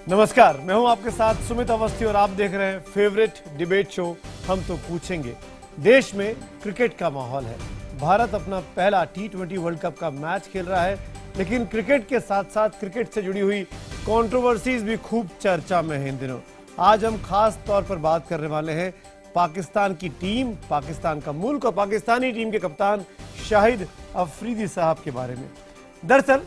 नमस्कार, मैं हूं आपके साथ सुमित अवस्थी और आप देख रहे हैं फेवरेट डिबेट शो हम तो पूछेंगे। देश में क्रिकेट का माहौल है। भारत अपना पहला T20 वर्ल्ड कप का मैच खेल रहा है, लेकिन क्रिकेट के साथ साथ क्रिकेट से जुड़ी हुई कंट्रोवर्सीज भी खूब चर्चा में है इन दिनों। आज हम खास तौर पर बात करने वाले हैं पाकिस्तान की टीम, पाकिस्तान का मुल्क और पाकिस्तानी टीम के कप्तान शाहिद अफरीदी साहब के बारे में। दरअसल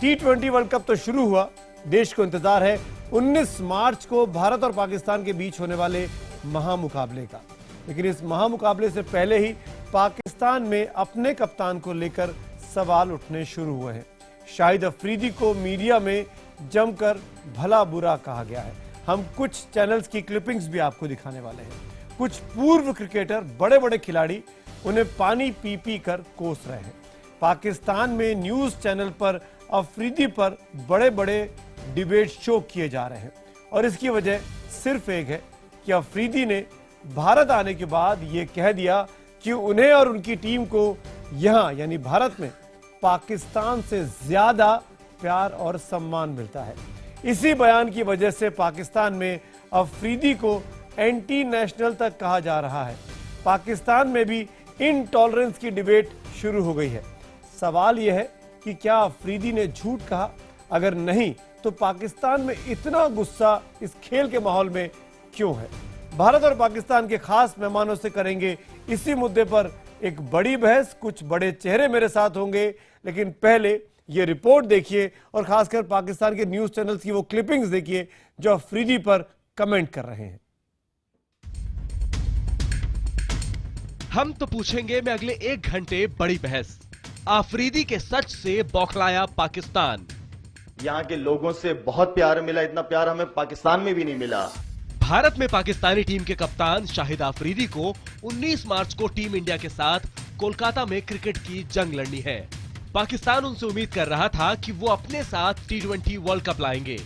T20 वर्ल्ड कप तो शुरू हुआ, देश को इंतजार है 19 मार्च को भारत और पाकिस्तान के बीच होने वाले महामुकाबले का। लेकिन इस महामुकाबले से पहले ही पाकिस्तान में अपने कप्तान को लेकर सवाल उठने शुरू हुए हैं। शाहिद अफरीदी को मीडिया में जमकर भला बुरा कहा गया है। हम कुछ चैनल्स की क्लिपिंग्स भी आपको दिखाने वाले हैं। कुछ पूर्व क्रिकेटर, बड़े बड़े खिलाड़ी उन्हें पानी पी पी कर कोस रहे हैं। पाकिस्तान में न्यूज चैनल पर अफरीदी पर बड़े बड़े डिबेट शो किए जा रहे हैं और इसकी वजह सिर्फ एक है कि अफरीदी ने भारत आने के बाद यह कह दिया कि उन्हें और उनकी टीम को यहां यानी भारत में पाकिस्तान से ज्यादा प्यार और सम्मान मिलता है। इसी बयान की वजह से पाकिस्तान में अफरीदी को एंटी नेशनल तक कहा जा रहा है। पाकिस्तान में भी इनटॉलरेंस की डिबेट शुरू हो गई है। सवाल यह है कि क्या अफरीदी ने झूठ कहा? अगर नहीं तो पाकिस्तान में इतना गुस्सा इस खेल के माहौल में क्यों है? भारत और पाकिस्तान के खास मेहमानों से करेंगे इसी मुद्दे पर एक बड़ी बहस। कुछ बड़े चेहरे मेरे साथ होंगे, लेकिन पहले ये रिपोर्ट देखिए और खासकर पाकिस्तान के न्यूज चैनल्स की वो क्लिपिंग्स देखिए जो अफरीदी पर कमेंट कर रहे हैं। हम तो पूछेंगे में अगले 1 घंटे बड़ी बहस। अफरीदी के सच से बौखलाया पाकिस्तान। यहाँ के लोगों से बहुत प्यार मिला, इतना प्यार हमें पाकिस्तान में भी नहीं मिला। भारत में पाकिस्तानी टीम के कप्तान शाहिद अफरीदी को 19 मार्च को टीम इंडिया के साथ कोलकाता में क्रिकेट की जंग लड़नी है। पाकिस्तान उनसे उम्मीद कर रहा था कि वो अपने साथ T20 वर्ल्ड कप लाएंगे,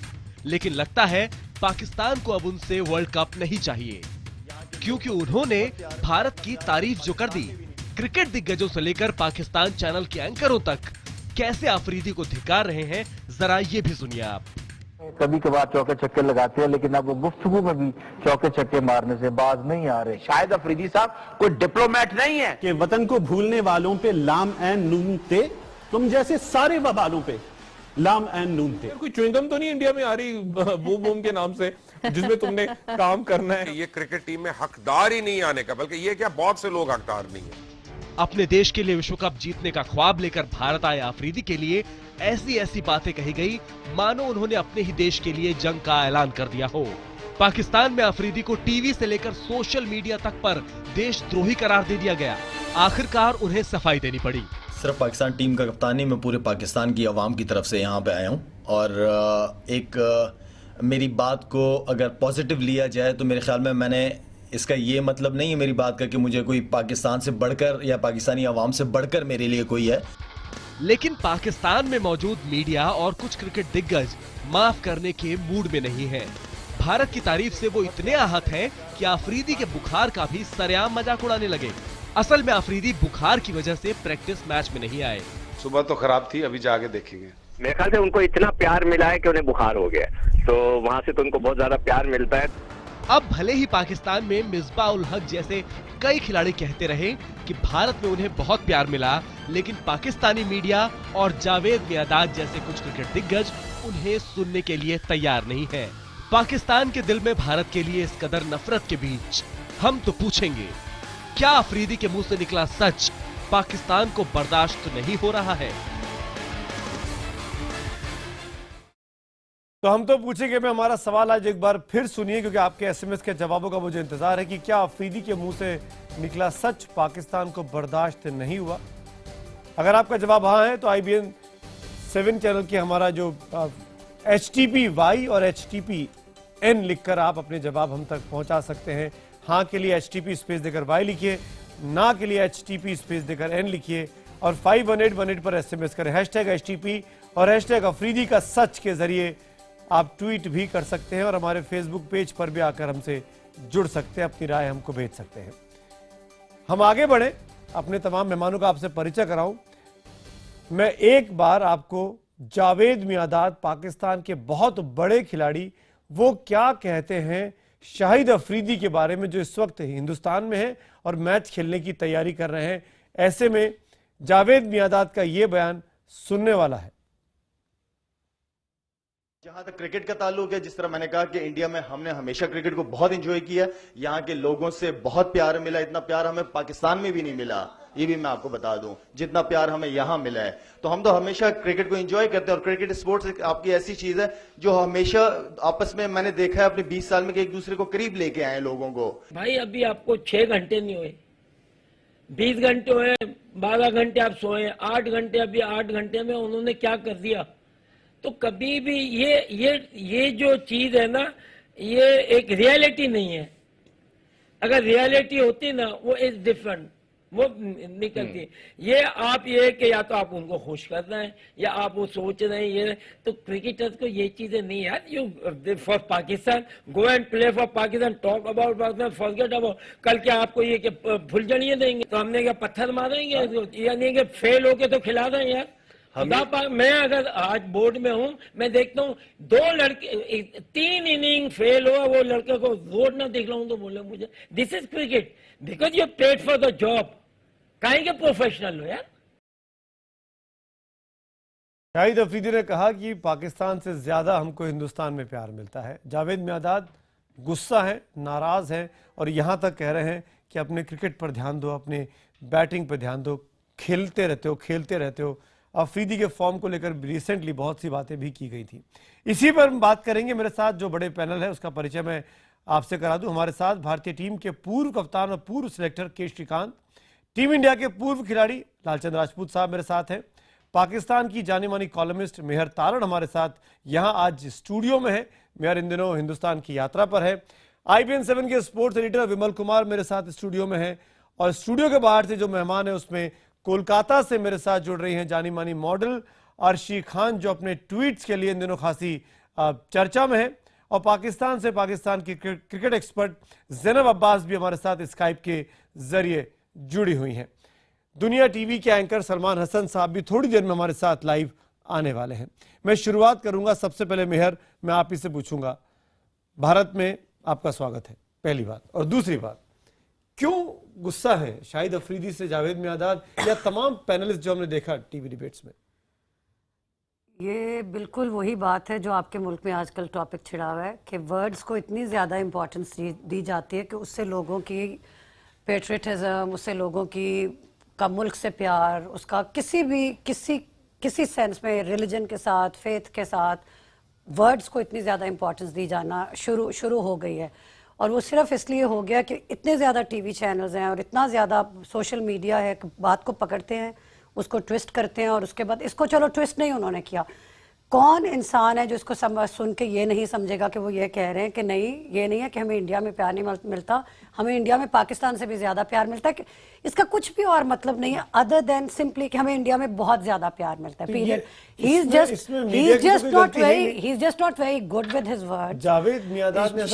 लेकिन लगता है पाकिस्तान को अब उनसे वर्ल्ड कप नहीं चाहिए, क्योंकि उन्होंने भारत की तारीफ जो कर दी। क्रिकेट दिग्गजों से लेकर पाकिस्तान चैनल के एंकरों तक कैसे अफरीदी को धिक्कार रहे हैं, जरा ये भी सुनिए आप। कभी कभार चौके छक्के लगाते हैं, लेकिन अब वो गुफ्तगू में भी चौके छक्के मारने से बाज नहीं आ रहे। शाहिद अफरीदी साहब कोई डिप्लोमेट नहीं है कि वतन को भूलने वालों पे लाम एन नून ते, तुम जैसे सारे वबालों पे लाम एन नून ते। कोई च्युइंगम तो नहीं इंडिया में आ रही बूम बूम के नाम से जिसमें तुमने काम करना है। ये क्रिकेट टीम में हकदार ही नहीं आने का, बल्कि ये क्या बहुत से लोग हकदार नहीं है। अपने देश के लिए विश्व कप जीतने का ख्वाब लेकर भारत आए अफरीदी के लिए ऐसी बातें कही गई मानो उन्होंने अपने ही देश के लिए जंग का ऐलान कर दिया हो। पाकिस्तान में अफरीदी को टीवी से लेकर सोशल मीडिया तक पर देशद्रोही करार दे दिया गया। आखिरकार उन्हें सफाई देनी पड़ी। सिर्फ पाकिस्तान टीम का कप्तान नहीं, मैं पूरे पाकिस्तान की आवाम की तरफ से यहाँ पे आया हूँ और मेरी बात को अगर पॉजिटिव लिया जाए तो मेरे ख्याल में मैंने इसका ये मतलब नहीं है मेरी बात का कि मुझे कोई पाकिस्तान से बढ़कर या पाकिस्तानी आवाम से बढ़कर मेरे लिए कोई है। लेकिन पाकिस्तान में मौजूद मीडिया और कुछ क्रिकेट दिग्गज माफ करने के मूड में नहीं है। भारत की तारीफ से वो इतने आहत हैं कि अफरीदी के बुखार का भी सरेआम मजाक उड़ाने लगे। असल में अफरीदी बुखार की वजह से प्रैक्टिस मैच में नहीं आए। सुबह तो खराब थी, अभी जाके देखेंगे। मेरे ख्याल से उनको इतना प्यार मिला है कि उन्हें बुखार हो गया, तो वहां से तो उनको बहुत ज्यादा प्यार मिलता है। अब भले ही पाकिस्तान में मिसबाह उल हक जैसे कई खिलाड़ी कहते रहे कि भारत में उन्हें बहुत प्यार मिला, लेकिन पाकिस्तानी मीडिया और जावेद मियादाद जैसे कुछ क्रिकेट दिग्गज उन्हें सुनने के लिए तैयार नहीं है। पाकिस्तान के दिल में भारत के लिए इस कदर नफरत के बीच हम तो पूछेंगे, क्या अफरीदी के मुंह से निकला सच पाकिस्तान को बर्दाश्त नहीं हो रहा है? तो हम तो पूछेंगे में हमारा सवाल आज एक बार फिर सुनिए, क्योंकि आपके एसएमएस के जवाबों का मुझे इंतजार है कि क्या अफरीदी के मुंह से निकला सच पाकिस्तान को बर्दाश्त नहीं हुआ। अगर आपका जवाब हाँ है तो IBN 7 चैनल की हमारा जो HTPY और HTPN लिखकर आप अपने जवाब हम तक पहुंचा सकते हैं। हाँ के लिए HTP स्पेस देकर Y लिखिए, ना के लिए HTP स्पेस देकर N लिखिए और 51818 पर SMS करें। #HTP और #अफरीदी का सच के जरिए आप ट्वीट भी कर सकते हैं और हमारे फेसबुक पेज पर भी आकर हमसे जुड़ सकते हैं, अपनी राय हमको भेज सकते हैं। हम आगे बढ़े, अपने तमाम मेहमानों का आपसे परिचय कराऊं। मैं एक बार आपको जावेद मियादाद, पाकिस्तान के बहुत बड़े खिलाड़ी, वो क्या कहते हैं शाहिद अफरीदी के बारे में, जो इस वक्त हिंदुस्तान में है और मैच खेलने की तैयारी कर रहे हैं। ऐसे में जावेद मियांदाद का ये बयान सुनने वाला है। जहां तक क्रिकेट का ताल्लुक है, जिस तरह मैंने कहा कि इंडिया में हमने हमेशा क्रिकेट को बहुत एंजॉय किया, यहाँ के लोगों से बहुत प्यार मिला। इतना प्यार हमें पाकिस्तान में भी नहीं मिला, ये भी मैं आपको बता दूं, जितना प्यार हमें यहाँ मिला है। तो हम तो हमेशा क्रिकेट को एंजॉय करते हैं और क्रिकेट स्पोर्ट्स आपकी ऐसी चीज है जो हमेशा आपस में मैंने देखा है अपने 20 साल में कि एक दूसरे को करीब लेके आए लोगों को। भाई अभी आपको 6 घंटे नहीं हुए, 20 घंटे हुए, 12 घंटे आप सोए, 8 घंटे, अभी 8 घंटे में उन्होंने क्या कर दिया। तो कभी भी ये जो चीज है ना, ये एक रियलिटी नहीं है। अगर रियलिटी होती ना, वो इज डिफरेंट, वो निकलती। ये आप ये कि या तो आप उनको खुश कर रहे हैं या आप वो सोच रहे हैं ये, तो क्रिकेटर्स को ये चीजें नहीं यार। You for Pakistan, go and play for Pakistan, talk about Pakistan, forget about. कल क्या आपको ये कि फुलझड़ियाँ देंगे तो हमने क्या पत्थर मारेंगे? यानी कि फेल होके तो खिला दें यार। मैं अगर आज बोर्ड में हूं, मैं देखता हूं 2 लड़के 3 इनिंग फेल हुआ, वो लड़के को रोड ना दिख रहा हूं तो बोले मुझे this is cricket, because you paid for the job. काहे के प्रोफेशनल हो यार। शाहिद अफरीदी ने कहा कि पाकिस्तान से ज्यादा हमको हिंदुस्तान में प्यार मिलता है। जावेद मियांदाद गुस्सा है, नाराज है और यहां तक कह रहे हैं कि अपने क्रिकेट पर ध्यान दो, अपने बैटिंग पर ध्यान दो, खेलते रहते हो। अफरीदी के फॉर्म को लेकर रिसेंटली बहुत सी बातें भी की गई थी। इसी पर हम बात करेंगे। मेरे साथ जो बड़े पैनल है उसका परिचय मैं आपसे करा दूं। हमारे साथ भारतीय टीम के पूर्व कप्तान और पूर्व सिलेक्टर के श्रीकांत, टीम इंडिया के पूर्व खिलाड़ी लालचंद राजपूत साहब मेरे साथ हैं, पाकिस्तान की जानी मानी कॉलमिस्ट मेहर तारण हमारे साथ यहाँ आज स्टूडियो में है। मेहर इन दिनों हिंदुस्तान की यात्रा पर है। IBN 7 के स्पोर्ट्स एडिटर विमल कुमार मेरे साथ स्टूडियो में है और स्टूडियो के बाहर से जो मेहमान है उसमें कोलकाता से मेरे साथ जुड़ रही हैं जानी मानी मॉडल अर्शी खान, जो अपने ट्वीट्स के लिए इन दिनों खासी चर्चा में है, और पाकिस्तान से पाकिस्तान की क्रिकेट एक्सपर्ट ज़ैनब अब्बास भी हमारे साथ स्काइप के जरिए जुड़ी हुई हैं। दुनिया टीवी के एंकर सलमान हसन साहब भी थोड़ी देर में हमारे साथ लाइव आने वाले हैं। मैं शुरुआत करूंगा सबसे पहले मेहर, मैं आप ही से पूछूंगा, भारत में आपका स्वागत है पहली बात, और दूसरी बात, क्यों गुस्सा है शाहिद अफरीदी से जावेद मियांदाद या तमाम पैनलिस्ट जो हमने देखा टीवी डिबेट्स में? ये बिल्कुल वही बात है जो आपके मुल्क में आजकल टॉपिक छिड़ा हुआ है कि वर्ड्स को इतनी ज़्यादा इंपॉर्टेंस दी जाती है कि उससे लोगों की पेट्रियटिज्म, उससे लोगों की का मुल्क से प्यार, उसका किसी सेंस में रिलीजन के साथ, फेथ के साथ वर्ड्स को इतनी ज़्यादा इंपॉर्टेंस दी जाना शुरू हो गई है। और वो सिर्फ इसलिए हो गया कि इतने ज़्यादा टीवी चैनल्स हैं और इतना ज़्यादा सोशल मीडिया है कि बात को पकड़ते हैं, उसको ट्विस्ट करते हैं और उसके बाद इसको, चलो ट्विस्ट नहीं उन्होंने किया, कौन इंसान है जो इसको सुन के ये नहीं समझेगा कि वो ये कह रहे हैं कि नहीं, ये नहीं है कि हमें इंडिया में प्यार नहीं मिलता, हमें इंडिया में पाकिस्तान से भी ज़्यादा प्यार मिलता है। कि इसका कुछ भी और मतलब नहीं है अदर देन सिंपली कि हमें इंडिया में बहुत ज़्यादा प्यार मिलता है। Period. He is just not very good with his words. Javed Miandad ने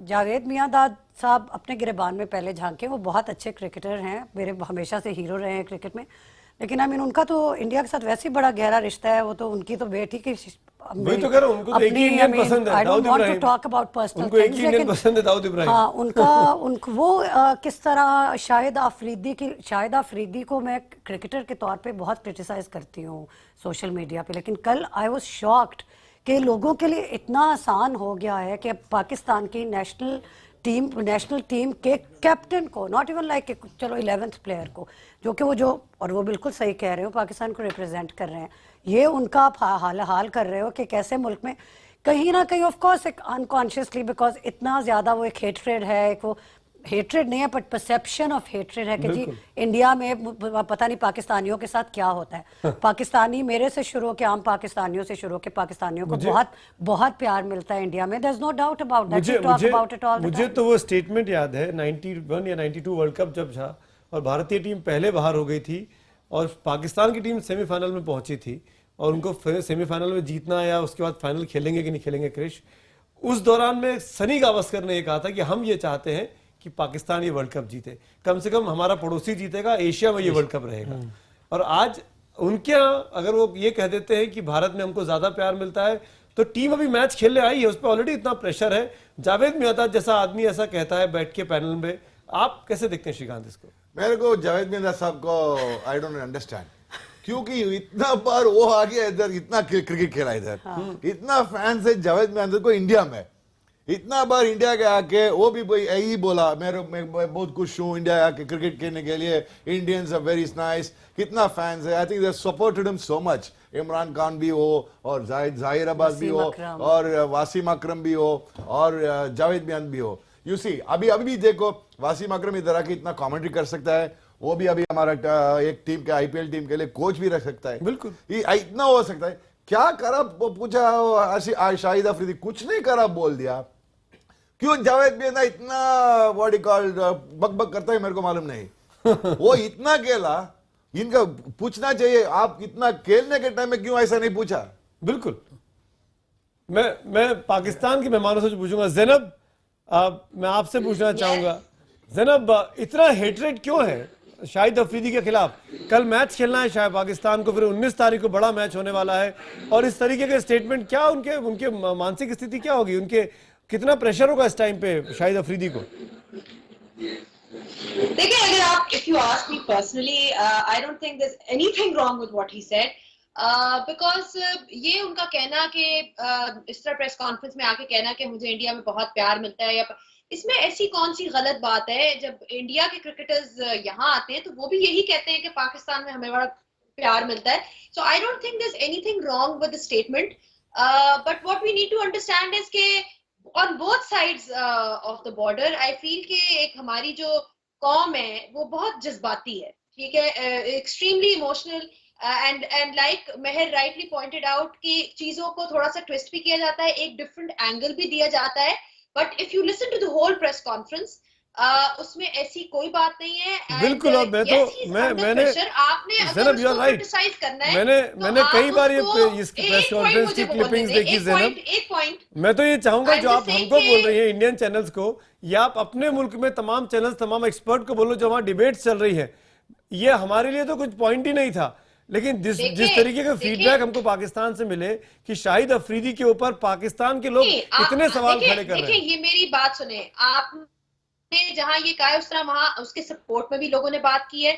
जावेद मियांदाद साहब अपने गिरबान में पहले झांके, वो बहुत अच्छे क्रिकेटर हैं, मेरे हमेशा से हीरो रहे हैं क्रिकेट में, लेकिन आई मीन उनका तो इंडिया के साथ वैसे ही बड़ा गहरा रिश्ता है। वो तो उनकी तो बेटी की वही तो कह रहा हूं, उनको एक ही इंडियन पसंद है, Dawood Ibrahim. Talk about personal उनको एक ही इंडियन पसंद है, दाऊद इब्राहिम। हाँ, उनको वो किस तरह शाहिद अफरीदी को मैं क्रिकेटर के तौर पे बहुत क्रिटिसाइज करती हूँ सोशल मीडिया पे, लेकिन कल आई वाज शॉक्ड कि लोगों के लिए इतना आसान हो गया है कि पाकिस्तान की नेशनल टीम के कैप्टन को, नॉट इवन लाइक चलो 11th प्लेयर को, जो कि वो बिल्कुल सही कह रहे हो, पाकिस्तान को रिप्रेजेंट कर रहे हैं, ये उनका आप हाल कर रहे हो कि कैसे मुल्क में कहीं ना कहीं ऑफ कोर्स एक अनकॉन्शियसली, बिकॉज इतना ज़्यादा वो एक हेट्रेड है, एक वो हेट्रेड नहीं है बट परसेप्शन ऑफ हेट्रेड है कि जी इंडिया में पता नहीं पाकिस्तानियों के साथ क्या होता है। पाकिस्तानी मेरे से शुरू के आम पाकिस्तानियों से शुरू के पाकिस्तानियों को बहुत प्यार मिलता है इंडिया में, there is no doubt about that, we talk about it all the time. मुझे तो वो स्टेटमेंट याद है 91 या 92 वर्ल्ड कप जब था और भारतीय टीम पहले बाहर हो गई थी और पाकिस्तान की टीम सेमीफाइनल में पहुंची थी और उनको सेमीफाइनल में जीतना या उसके बाद फाइनल खेलेंगे कि नहीं खेलेंगे क्रिश, उस दौरान में सनी गावस्कर ने कहा था कि हम ये चाहते हैं कि पाकिस्तान ये वर्ल्ड कप जीते, कम से कम हमारा पड़ोसी जीतेगा, एशिया में ये वर्ल्ड कप रहेगा। और आज उनके यहाँ अगर वो ये कह देते हैं कि भारत में हमको ज्यादा प्यार मिलता है तो टीम अभी मैच खेलने आई है, उस पर ऑलरेडी इतना प्रेशर है। जावेद मियांदाद जैसा आदमी ऐसा कहता है बैठ के पैनल में, आप कैसे देखते हैं श्रीकांत इसको? मेरे को जावेद मियांदाद साहब को आई डोंट अंडरस्टैंड, क्योंकि इतना बार वो आ गया इधर, इतना क्रिकेट खेला इधर, इतना फैंस है जावेद मियांदाद को इंडिया में, इतना बार इंडिया के आके वो भी यही बोला मैं बहुत खुश हूँ इंडिया आके क्रिकेट खेलने के लिए, इंडियंस आर वेरी नाइस, कितना फैंस है। I think they supported him so much, Imran Khan भी हो और जाहिर अब्बास भी हो और वासिम अकरम भी हो और जावेद मियांदाद भी हो। यू सी अभी भी देखो वासिम अकरम इधर आके इतना कमेंट्री कर सकता है, वो भी अभी हमारा एक टीम के आईपीएल टीम के लिए कोच भी रख सकता है, बिल्कुल इतना हो सकता है। क्या करा पूछा शाहिद अफरीदी, कुछ नहीं करा बोल दिया। क्यों जावेद मियांदाद इतना बॉडी कॉल्ड बक करता है मेरे को मालूम नहीं। वो इतना खेला, इनका पूछना चाहिए आप इतना खेलने के टाइम में क्यों ऐसा नहीं पूछा। बिल्कुल, मैं पाकिस्तान के मेहमानों से पूछूंगा। ज़ैनब, मैं आपसे पूछना चाहूंगा, ज़ैनब इतना हेटरेट क्यों है शाहिद अफरीदी के खिलाफ? कल मैच खेलना है शायद पाकिस्तान को, फिर 19 तारीख को बड़ा मैच होने वाला है, और इस तरीके के स्टेटमेंट, क्या उनके मानसिक स्थिति क्या होगी, उनके कितना प्रेशर होगा इस टाइम पे शाहिद अफरीदी को? देखिए, अगर आप if you ask me personally, I don't think there is anything wrong with what he said, because ये उनका कहना कि इस तरह प्रेस कॉन्फ्रेंस में आके कहना कि मुझे इंडिया में बहुत प्यार मिलता है, या इसमें ऐसी कौन सी गलत बात है? जब इंडिया के क्रिकेटर्स यहाँ आते हैं तो वो भी यही कहते हैं कि पाकिस्तान में हमें बड़ा प्यार मिलता है। So I don't think there is anything wrong with the statement, but what we need to understand is के on both sides of the border I feel कि एक हमारी जो कौम है वो बहुत जज्बाती है, ठीक है, extremely emotional, and like Mehar rightly pointed out कि चीजों को थोड़ा सा ट्विस्ट भी किया जाता है, एक डिफरेंट एंगल भी दिया जाता है, but if you listen to the whole press conference उसमें ऐसी कोई बात नहीं है। बिल्कुल, और मैंने ज़ैनब यू आर राइट, मैंने कई बार ये प्रेस कॉन्फ्रेंस की क्लिपिंग्स देखी ज़ैनब। एक पॉइंट मैं तो ये चाहूंगा जो आप हमको बोल रही हैं इंडियन चैनल्स को, या आप अपने मुल्क में तमाम चैनल्स तमाम एक्सपर्ट को बोलो जो वहां डिबेट्स चल रही है, ये हमारे लिए तो कुछ पॉइंट ही नहीं था, लेकिन जिस तरीके का फीडबैक हमको पाकिस्तान से मिले कि शाहिद अफरीदी के ऊपर पाकिस्तान के लोग इतने सवाल खड़े कर रहे हैं। ये मेरी बात सुने, आपने जहां ये कहा है उस तरह वहां उसके सपोर्ट में भी लोगों ने बात की है।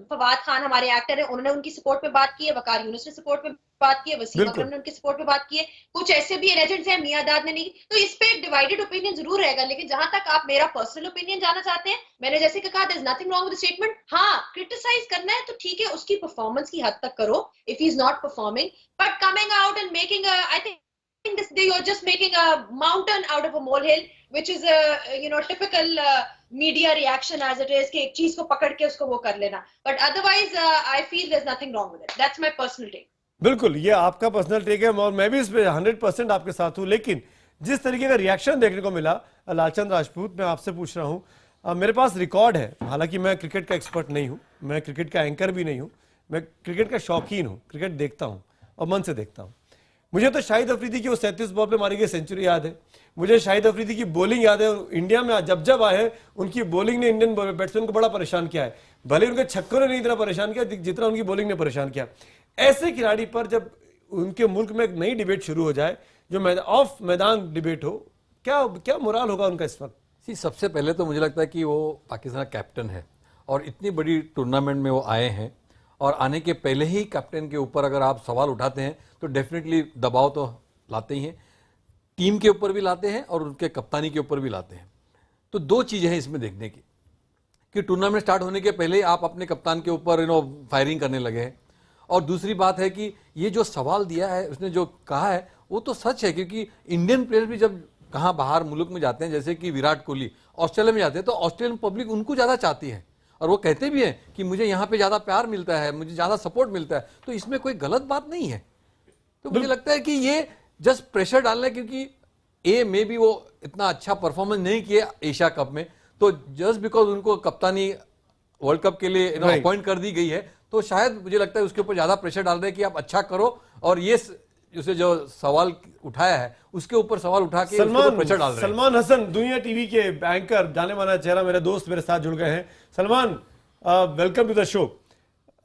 फवाद खान हमारे एक्टर है, उन्होंने उनकी सपोर्ट में बात की है, वकार यूनुस ने सपोर्ट में बात की है, वसीम अकरम ने उनकी सपोर्ट में बात की है, कुछ ऐसे भी लेजेंड्स हैं, मियांदाद ने नहीं। तो इस पे एक डिवाइडेड ओपिनियन जरूर रहेगा, लेकिन जहां तक आप मेरा पर्सनल ओपिनियन जानना चाहते हैं, मैंने जैसे कहा there is nothing wrong with the statement. हाँ, क्रिटिसाइज करना है तो ठीक है, उसकी परफॉर्मेंस की हद तक करो if he is not performing, but coming out and making I think they are just making a mountain out of a molehill, which is a typical media reaction as it is कि एक चीज को पकड़ के उसको वो कर लेना, but otherwise I feel there's nothing wrong with it. That's my personal take. बिल्कुल, ये आपका पर्सनल टेक है और मैं भी इस पे 100% आपके साथ हूं, लेकिन जिस तरीके का रिएक्शन देखने को मिला, लालचंद राजपूत, मैं आपसे पूछ रहा हूं, मेरे पास रिकॉर्ड है, हालांकि मैं क्रिकेट का एक्सपर्ट नहीं हूं, मैं क्रिकेट का एंकर भी नहीं हूं, मैं क्रिकेट का शौकीन हूं, क्रिकेट देखता हूं और मन से देखता हूं। मुझे तो शाहिद अफरीदी की वो 37 बॉल पे मारी गई सेंचुरी याद है, मुझे शाहिद अफरीदी की बॉलिंग याद है, इंडिया में जब आए हैं उनकी बॉलिंग ने इंडियन बैट्समैन को बड़ा परेशान किया है, भले उनके छक्कों ने नहीं इतना परेशान किया जितना उनकी बॉलिंग ने परेशान किया। ऐसे खिलाड़ी पर जब उनके मुल्क में एक नई डिबेट शुरू हो जाए, जो ऑफ मैदान डिबेट हो, क्या मोराल होगा उनका इस वक्त? सबसे पहले तो मुझे लगता है कि वो पाकिस्तान का कैप्टन है और इतनी बड़ी टूर्नामेंट में वो आए हैं, और आने के पहले ही कैप्टन के ऊपर अगर आप सवाल उठाते हैं तो डेफिनेटली दबाव तो लाते ही हैं, टीम के ऊपर भी लाते हैं और उनके कप्तानी के ऊपर भी लाते हैं। तो दो चीज़ें हैं इसमें देखने की कि टूर्नामेंट स्टार्ट होने के पहले आप अपने कप्तान के ऊपर फायरिंग करने लगे हैं, और दूसरी बात है कि ये जो सवाल दिया है, उसने जो कहा है वो तो सच है, क्योंकि इंडियन प्लेयर भी जब कहाँ बाहर मुल्क में जाते हैं, जैसे कि विराट कोहली ऑस्ट्रेलिया में जाते हैं, तो ऑस्ट्रेलियन पब्लिक उनको ज़्यादा चाहती है और वो कहते भी हैं कि मुझे यहाँ पे ज़्यादा प्यार मिलता है, मुझे ज़्यादा सपोर्ट मिलता है, तो इसमें कोई गलत बात नहीं है। तो मुझे लगता है कि ये जस्ट प्रेशर डालना है, क्योंकि ए में भी वो इतना अच्छा परफॉर्मेंस नहीं किया एशिया कप में, तो जस्ट बिकॉज उनको कप्तानी वर्ल्ड कप के लिए अपॉइंट कर दी गई है, तो शायद मुझे लगता है उसके ऊपर ज़्यादा प्रेशर डाल रहे हैं कि आप अच्छा करो, और ये उसे जो सवाल उठाया है उसके ऊपर सवाल उठा के प्रेशर डाल रहे हैं। सलमान हसन, दुनिया टीवी के एंकर, जाने माना चेहरा, मेरे दोस्त मेरे साथ जुड़ गए हैं। Salman, welcome to the show.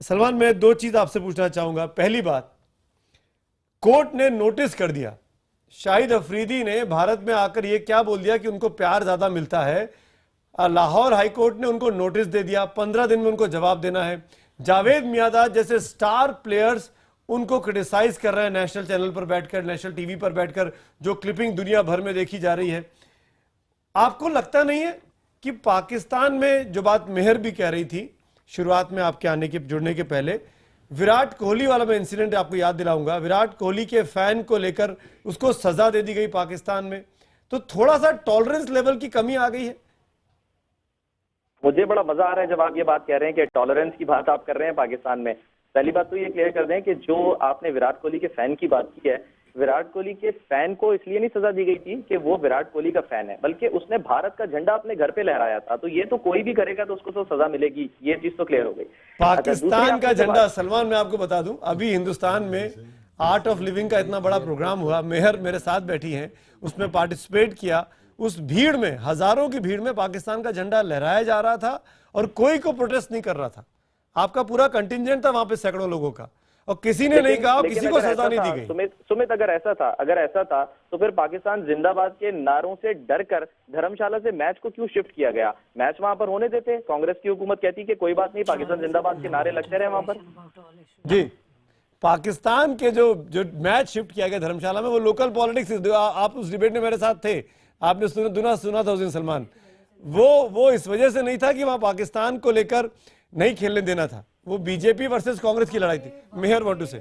Salman, मैं दो चीज आपसे पूछना चाहूंगा। पहली बात, कोर्ट ने नोटिस कर दिया। शाहिद अफरीदी ने भारत में आकर यह क्या बोल दिया कि उनको प्यार ज्यादा मिलता है। लाहौर हाई कोर्ट ने उनको नोटिस दे दिया, 15 दिन में उनको जवाब देना है। जावेद मियांदाद जैसे स्टार प्लेयर्स उनको क्रिटिसाइज कर रहे हैं नेशनल चैनल पर बैठकर, नेशनल टीवी पर बैठकर, जो क्लिपिंग दुनिया भर में देखी जा रही है। आपको लगता नहीं है कि पाकिस्तान में जो बात मेहर भी कह रही थी शुरुआत में आपके आने के जुड़ने के पहले, विराट कोहली वाला मैं इंसिडेंट आपको याद दिलाऊंगा, विराट कोहली के फैन को लेकर उसको सजा दे दी गई पाकिस्तान में, तो थोड़ा सा टॉलरेंस लेवल की कमी आ गई है। मुझे बड़ा मजा आ रहा है जब आप ये बात कह रहे हैं कि टॉलरेंस की बात आप कर रहे हैं पाकिस्तान में। पहली बात तो ये क्लियर कर दें कि जो आपने विराट कोहली के फैन की बात की है, विराट कोहली के फैन को इसलिए नहीं सजा दी गई थी कि वो विराट कोहली का फैन है, बल्कि उसने भारत का झंडा अपने घर पे लहराया था। तो ये तो कोई भी करेगा तो उसको तो सजा मिलेगी, ये चीज तो क्लियर हो गई। पाकिस्तान का झंडा, सलमान मैं आपको बता दूं, अभी हिंदुस्तान में आर्ट ऑफ लिविंग का इतना बड़ा प्रोग्राम हुआ, मेहर मेरे साथ बैठी हैं, उसमें पार्टिसिपेट किया। उस भीड़ में, हजारों की भीड़ में पाकिस्तान का झंडा लहराया जा रहा था और कोई को प्रोटेस्ट नहीं कर रहा था। आपका पूरा कंटिंजेंट था वहां पे, सैकड़ों लोगों का, और किसी ने नहीं कहा, किसी को सजा नहीं दी गई। सुमित अगर ऐसा था तो फिर पाकिस्तान जिंदाबाद के नारों से डरकर धर्मशाला से मैच को क्यों शिफ्ट किया गया? मैच वहां पर होने देते। कांग्रेस की हुकूमत कहती कि कोई बात नहीं, पाकिस्तान जिंदाबाद के नारे लगते रहे वहां पर। जी, पाकिस्तान के जो मैच शिफ्ट किया गया धर्मशाला में, वो लोकल पॉलिटिक्स, आप उस डिबेट में मेरे साथ थे, आपने सुना था उस दिन सलमान, वो इस वजह से नहीं था कि वहां पाकिस्तान को लेकर नहीं खेलने देना था, वो बीजेपी वर्सेस कांग्रेस की लड़ाई थी। मेहर वांट टू से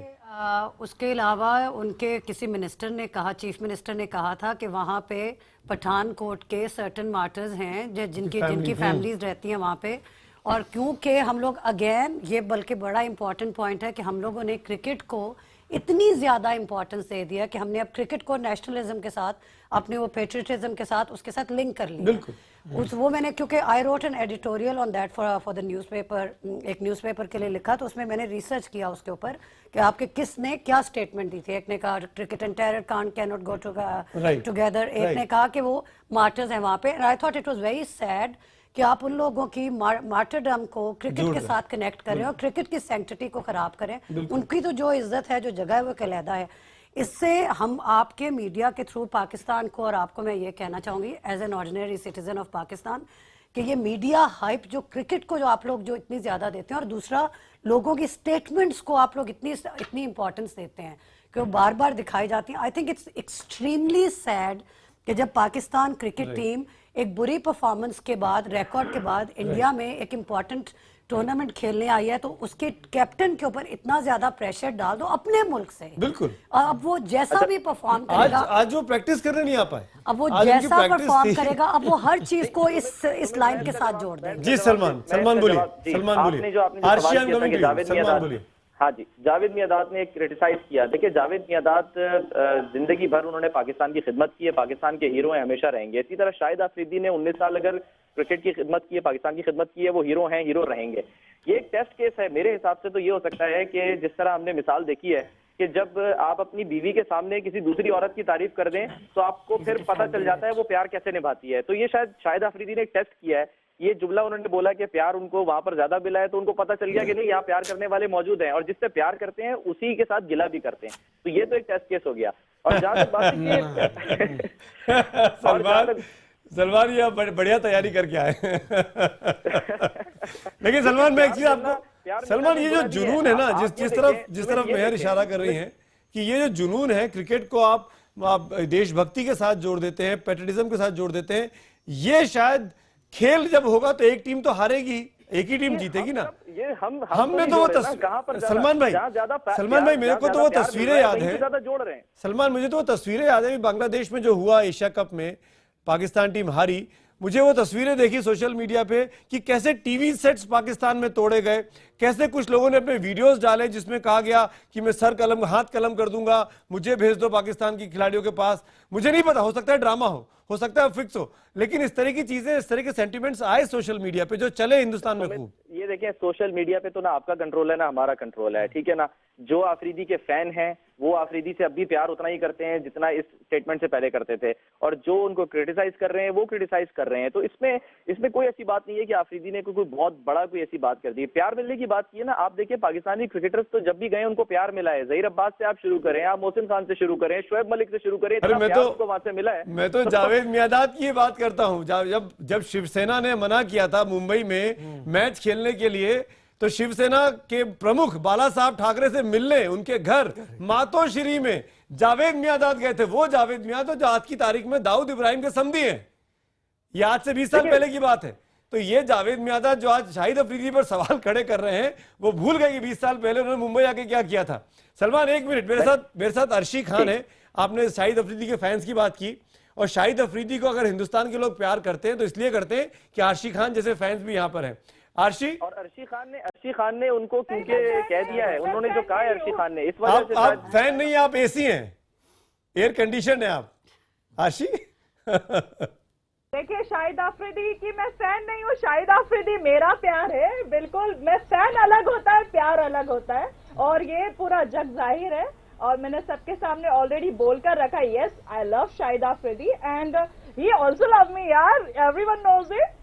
उसके अलावा उनके किसी मिनिस्टर ने कहा, चीफ मिनिस्टर ने कहा था कि वहाँ पे पठानकोट के सर्टन मार्टर्स हैं जिनकी फैमिलीज रहती हैं वहाँ पे, और क्योंकि हम लोग अगेन ये बल्कि बड़ा इंपॉर्टेंट पॉइंट है कि हम लोगों ने क्रिकेट को इतनी ज़्यादा इंपॉर्टेंस दे दिया कि हमने अब क्रिकेट को नेशनलिज्म के साथ, अपने वो पेट्रियटिज्म के साथ, उसके साथ लिंक कर लिया। बिल्कुल। वो मैंने, क्योंकि I wrote an editorial on that for the newspaper, एक न्यूज़पेपर के लिए लिखा, तो उसमें मैंने रिसर्च किया उसके ऊपर कि आपके किसने क्या स्टेटमेंट दी थी। एक ने कहा cricket and terror can not go together, एक ने कहा कि वो मार्टर्स हैं वहाँ पे। And I thought it was very sad कि आप उन लोगों की मार्टरडम को क्रिकेट के साथ कनेक्ट करें और क्रिकेट की सैंक्टिटी को खराब करें। उनकी तो जो इज्जत है, जो जगह है, वो अलहदा है। इससे हम आपके मीडिया के थ्रू पाकिस्तान को, और आपको मैं ये कहना चाहूँगी as an ordinary citizen of Pakistan, कि ये मीडिया हाइप जो क्रिकेट को जो आप लोग जो इतनी ज़्यादा देते हैं, और दूसरा लोगों की स्टेटमेंट्स को आप लोग इतनी इंपॉर्टेंस देते हैं कि वो बार बार दिखाई जाती हैं। I think it's extremely sad कि जब पाकिस्तान क्रिकेट टीम एक बुरी परफॉर्मेंस के बाद, रिकॉर्ड के बाद, इंडिया में एक इम्पॉर्टेंट टूर्नामेंट खेलने आई है, तो उसके कैप्टन के ऊपर इतना ज्यादा प्रेशर डाल दो अपने मुल्क से। बिल्कुल। अब वो जैसा भी परफॉर्म करेगा, आज वो प्रैक्टिस करने नहीं आ पाए, अब वो जैसा परफॉर्म करेगा, अब वो हर चीज को इस लाइन के साथ जोड़ देंगे। जी सलमान बोलिए। हाँ जी, जावेद मियांदाद ने क्रिटिसाइज किया। देखिए, जावेद मियांदाद जिंदगी भर उन्होंने पाकिस्तान की खिदमत की है, पाकिस्तान के हीरो हैं, हमेशा रहेंगे। इसी तरह शाहिद अफरीदी ने 19 साल अगर क्रिकेट की खिदमत की है, पाकिस्तान की खिदमत की है, वो हीरो हैं, हीरो रहेंगे। ये एक टेस्ट केस है। मेरे हिसाब से तो ये हो सकता है कि जिस तरह हमने मिसाल देखी है कि जब आप अपनी बीवी के सामने किसी दूसरी औरत की तारीफ कर दें तो आपको फिर पता चल जाता है वो प्यार कैसे निभाती है। तो ये शायद शाहिद अफरीदी ने एक टेस्ट किया है। ये जुमला उन्होंने बोला कि प्यार उनको वहां पर ज्यादा मिला है, तो उनको पता चल गया कि नहीं, यहाँ प्यार करने वाले मौजूद हैं, और जिससे प्यार करते हैं उसी के साथ गिला भी करते हैं। तो ये तो एक टेस्ट केस हो गया। और जहां तक बात सलमान ये बढ़िया तैयारी करके आए। लेकिन सलमान, मैं एक चीज आपको, सलमान, ये जो जुनून है ना, जिस तरफ मेहर इशारा कर रही है कि ये जो जुनून है, क्रिकेट को आप देशभक्ति के साथ जोड़ देते हैं, पैट्रियटिज्म के साथ जोड़ देते हैं, ये शायद खेल जब होगा तो एक टीम तो हारेगी, एक ही टीम जीतेगी ना। ये हमने तो वो सलमान भाई मेरे को तो वो तस्वीरें याद है, सलमान, मुझे तो वो तस्वीरें याद है बांग्लादेश में जो हुआ एशिया कप में, पाकिस्तान टीम हारी। मुझे वो तस्वीरें देखी सोशल मीडिया पे कि कैसे टीवी सेट्स पाकिस्तान में तोड़े गए, कैसे कुछ लोगों ने अपने वीडियोस डाले जिसमें कहा गया कि मैं हाथ कलम कर दूंगा, मुझे भेज दो पाकिस्तान की खिलाड़ियों के पास। मुझे नहीं पता, हो सकता है ड्रामा हो सकता है फिक्स हो, लेकिन इस तरह की चीजें, इस तरह के सेंटिमेंट्स आए सोशल मीडिया पे जो चले हिंदुस्तान में खूब। ये देखिए, सोशल मीडिया पे तो ना आपका कंट्रोल है ना हमारा कंट्रोल है, ठीक है ना। जो आफरीदी के फैन हैं वो आफरीदी से अब भी प्यार उतना ही करते हैं जितना इस स्टेटमेंट से पहले करते थे, और जो उनको क्रिटिसाइज कर रहे हैं वो क्रिटिसाइज कर रहे हैं। तो इसमें कोई ऐसी बात नहीं है कि आफरीदी ने कोई बहुत बड़ा कोई ऐसी बात कर दी। प्यार मिलने की बात की है ना, आप देखिए पाकिस्तानी क्रिकेटर्स तो जब भी गए उनको प्यार मिला है। जहीर अब्बास से आप शुरू करें, आप मोहसिन खान से शुरू करें, शोएब मलिक से शुरू करें, अरे मैं तो वहां से मिला है। मैं तो जावेद मियादाद की बात करता हूं। जब शिवसेना ने मना किया था मुंबई में मैच खेलने के लिए, तो शिवसेना के प्रमुख बाला साहब ठाकरे से मिलने उनके घर मातोश्री में जावेद मियादाद गए थे। वो जावेद मियादाद जो आज की तारीख में दाऊद इब्राहिम के समधी हैं, ये आज से 20 साल पहले की बात है। तो ये जावेद मियादाद जो आज शाहिद अफरीदी पर सवाल खड़े कर रहे हैं, वो भूल गए कि 20 साल पहले उन्होंने मुंबई आके क्या किया था। सलमान एक मिनट, मेरे साथ अर्शी खान है। आपने शाहिद अफरीदी के फैंस की बात की, और शाहिद अफरीदी को अगर हिंदुस्तान के लोग प्यार करते हैं तो इसलिए करते हैं कि आर्शी खान जैसे फैंस भी यहाँ पर हैं। अर्शी खान ने उनको क्योंकि कह दिया है, उन्होंने जो कहा है अर्शी खान ने, इस वजह से आप फैन नहीं, आप एसी हैं, एयर कंडीशन है आप। अर्शी देखिए, शाहिद अफरीदी की मैं फैन नहीं हूँ, शाहिद अफरीदी मेरा प्यार है। बिल्कुल, मैं फैन अलग होता है, प्यार अलग होता है, और ये पूरा जग जाहिर है। और मैंने सबके सामने ऑलरेडी बोलकर रखा, yes I love Shahid Afridi and he also love me यार, एवरीवन नोज इट।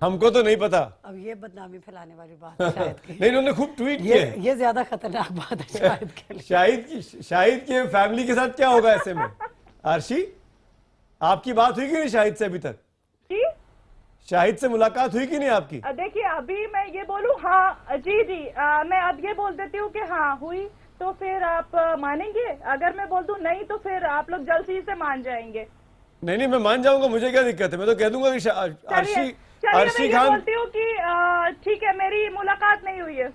हमको तो नहीं पता। अब ये बदनामी फैलाने वाली बात है शाहिद की। नहीं, उन्होंने खूब ट्वीट किए। ये ज्यादा खतरनाक बात है शाहिद के लिए। शाहिद के फैमिली के साथ क्या होगा ऐसे में? आरशी, आपकी बात हुई कि नहीं शाहिद से अभी तक? जी, शाहिद से मुलाकात हुई कि नहीं आपकी? देखिए, अभी मैं ये बोलूं हाँ जी, मैं अब ये बोल देती हूँ कि हाँ हुई, तो फिर आप मानेंगे? अगर मैं बोल दूं नहीं, तो फिर आप लोग जल्दी से मान जाएंगे। नहीं, मैं मान जाऊंगा, मुझे क्या दिक्कत है। मैं तो कह दूंगा कि अर्शी खान बोलती हूँ कि ठीक है, मेरी मुलाकात नहीं हुई है।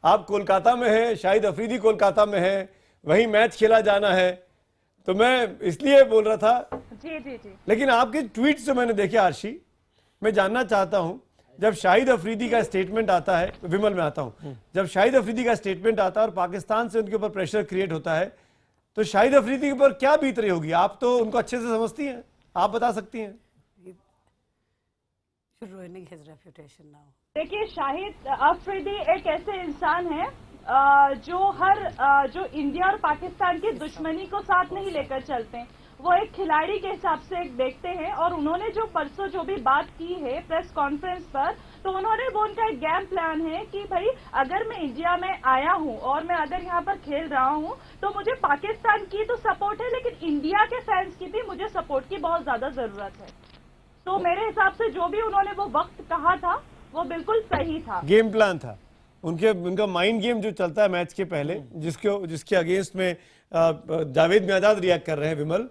आप कोलकाता में हैं, शाहिद अफरीदी कोलकाता में है, वहीं मैच खेला जाना है, तो मैं इसलिए बोल रहा था। जी। लेकिन आपके ट्वीट जो मैंने देखे आर्शी, मैं जानना चाहता हूं, जब शाहिद अफरीदी का स्टेटमेंट आता है, विमल में आता हूं, जब शाहिद अफरीदी का स्टेटमेंट आता है और पाकिस्तान से उनके ऊपर प्रेशर क्रिएट होता है, तो शाहिद अफरीदी के ऊपर क्या बीत रही होगी? आप तो उनको अच्छे से समझती हैं, आप बता सकती हैं। देखिए, शाहिद अफरीदी एक ऐसे इंसान है जो इंडिया और पाकिस्तान की दुश्मनी को साथ नहीं लेकर चलते हैं। वो एक खिलाड़ी के हिसाब से देखते हैं, और उन्होंने जो परसों जो भी बात की है प्रेस कॉन्फ्रेंस पर, तो वो उनका एक गेम प्लान है कि भाई अगर मैं इंडिया में आया हूं और मैं अगर यहाँ पर खेल रहा हूं, तो मुझे पाकिस्तान की तो सपोर्ट है, लेकिन इंडिया के फैंस की भी मुझे सपोर्ट की बहुत ज्यादा जरूरत है। तो मेरे हिसाब से जो भी उन्होंने वो वक्त कहा था वो बिल्कुल सही था, गेम प्लान था उनका माइंड गेम जो चलता है मैच के पहले, जिसके अगेंस्ट में जावेद मियादाद रिएक्ट कर रहे हैं विमल।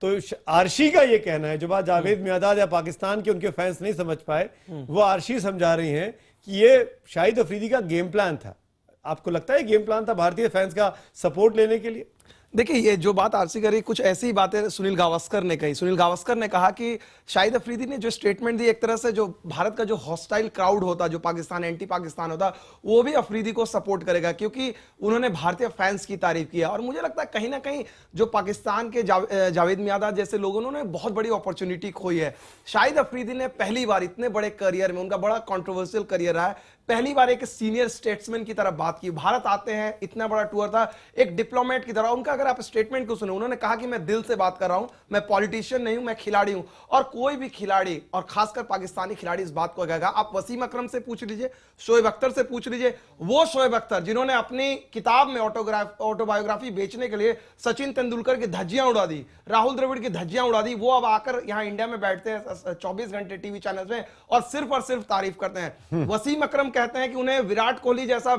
तो आर्शी का ये कहना है, जो बात जावेद मियादाद या पाकिस्तान के उनके फैंस नहीं समझ पाए, वो आर्शी समझा रही हैं कि ये शाहिद अफरीदी का गेम प्लान था। आपको लगता है गेम प्लान था भारतीय फैंस का सपोर्ट लेने के लिए? देखिए, ये जो बात आरसी करी, कुछ ऐसी बातें सुनील गावस्कर ने कही। सुनील गावस्कर ने कहा कि शाहिद अफरीदी ने जो स्टेटमेंट दी, एक तरह से जो भारत का जो हॉस्टाइल क्राउड होता, जो पाकिस्तान एंटी पाकिस्तान होता, वो भी अफरीदी को सपोर्ट करेगा, क्योंकि उन्होंने भारतीय फैंस की तारीफ किया। और मुझे लगता है कहीं ना कहीं जो पाकिस्तान के जावेद मियादाद जैसे लोगों ने बहुत बड़ी अपॉर्चुनिटी खोई है। शाहिद अफरीदी ने पहली बार इतने बड़े करियर में, उनका बड़ा कॉन्ट्रोवर्शियल करियर रहा है, पहली बार एक सीनियर स्टेट्समैन की तरह बात की। भारत आते हैं, इतना बड़ा टूर था, एक डिप्लोमेट की तरह। उनका अगर आप स्टेटमेंट को सुने, उन्होंने कहा कि मैं दिल से बात कर रहा हूं, मैं पॉलिटिशियन नहीं हूं, मैं खिलाड़ी हूं। और कोई भी खिलाड़ी, और खासकर पाकिस्तानी खिलाड़ी, इस बात को कहेगा। आप वसीम अकरम से पूछ लीजिए, शोएब अख्तर से पूछ लीजिए, वो शोएब अख्तर जिन्होंने अपनी किताब में ऑटोबायोग्राफी बेचने के लिए सचिन तेंदुलकर की धज्जियां उड़ा दी, राहुल द्रविड़ की धज्जियां उड़ा दी, वो अब आकर यहां इंडिया में बैठते हैं 24 घंटे टीवी चैनल में और सिर्फ तारीफ करते हैं। वसीम अकरम कहते हैं कि उन्हें विराट कोहली जैसा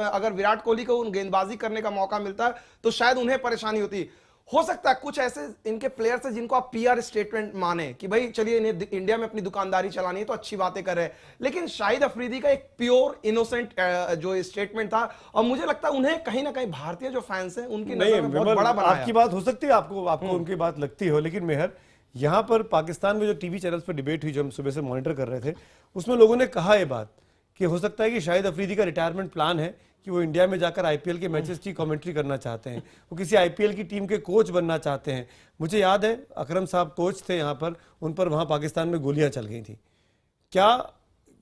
अगर विराट कोहली को गेंदबाजी करने का मौका मिलता है तो शायद उन्हें परेशानी होती। हो सकता है कुछ ऐसे इनके प्लेयर्स हैं जिनको आप पीआर स्टेटमेंट माने कि भाई चलिए इन्हें इंडिया में अपनी दुकानदारी चलानी है तो अच्छी बातें कर रहे हैं, लेकिन शाहिद अफरीदी का एक प्योर इनोसेंट जो स्टेटमेंट था, और मुझे लगता है उन्हें कहीं ना कहीं भारतीय जो फैंस हैं उनकी नजर में बहुत बड़ा बनाया। आपकी बात हो सकती है, आपको उनकी बात लगती हो, लेकिन मेहर, यहाँ पर पाकिस्तान में जो टीवी चैनल्स पर डिबेट हुई, जो हम सुबह से मॉनिटर कर रहे थे, उसमें लोगों ने कहा यह बात कि हो सकता है कि शाहिद अफरीदी का रिटायरमेंट प्लान है कि वो इंडिया में जाकर आईपीएल के मैचेस की कमेंट्री करना चाहते हैं, वो किसी आईपीएल की टीम के कोच बनना चाहते हैं। मुझे याद है अकरम साहब कोच थे यहाँ पर, उन पर वहाँ पाकिस्तान में गोलियां चल गई थी। क्या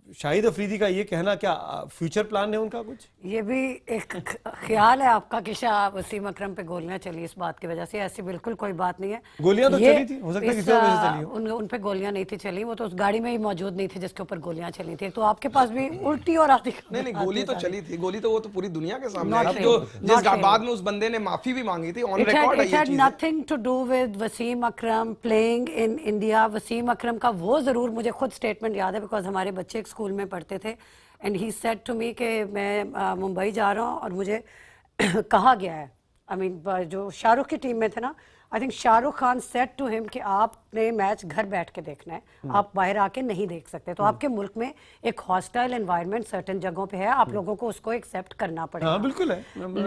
शाहिद अफरीदी का ये कहना क्या फ्यूचर प्लान है उनका कुछ? ये भी एक ख्याल है आपका कि शाह वसीम अकरम पे गोलियां चली इस बात की वजह से? ऐसी बिल्कुल कोई बात नहीं है। गोलियां तो चली थी, हो सकता है किसी और वजह से चली हो। उन पे गोलियां नहीं थी चली, वो तो उस गाड़ी में ही मौजूद नहीं थे जिसके ऊपर गोलियां चली थी। तो आपके पास भी उल्टी और आधी नहीं, गोली तो चली थी, गोली तो वो तो पूरी दुनिया के सामने है। जो जिस बाद में उस बंदे ने माफी भी मांगी थी, ऑन रिकॉर्ड है ये चीज। Nothing to do with Wasim Akram playing in India. Wasim Akram का वो जरूर मुझे खुद स्टेटमेंट याद है, बिकॉज हमारे बच्चे एक स्कूल में पढ़ते थे and he said to me कि मैं मुंबई जा रहा हूँ और मुझे कहा गया है, आई मीन जो शाहरुख की टीम में थे ना, I think Shahrukh Khan said to him कि आपने मैच घर बैठ के देखना है, आप बाहर आके नहीं देख सकते। तो आपके मुल्क में एक हॉस्टाइल एनवायरनमेंट सर्टेन जगहों पे है, आप लोगों को उसको एक्सेप्ट करना पड़ेगा। हाँ, बिल्कुल है।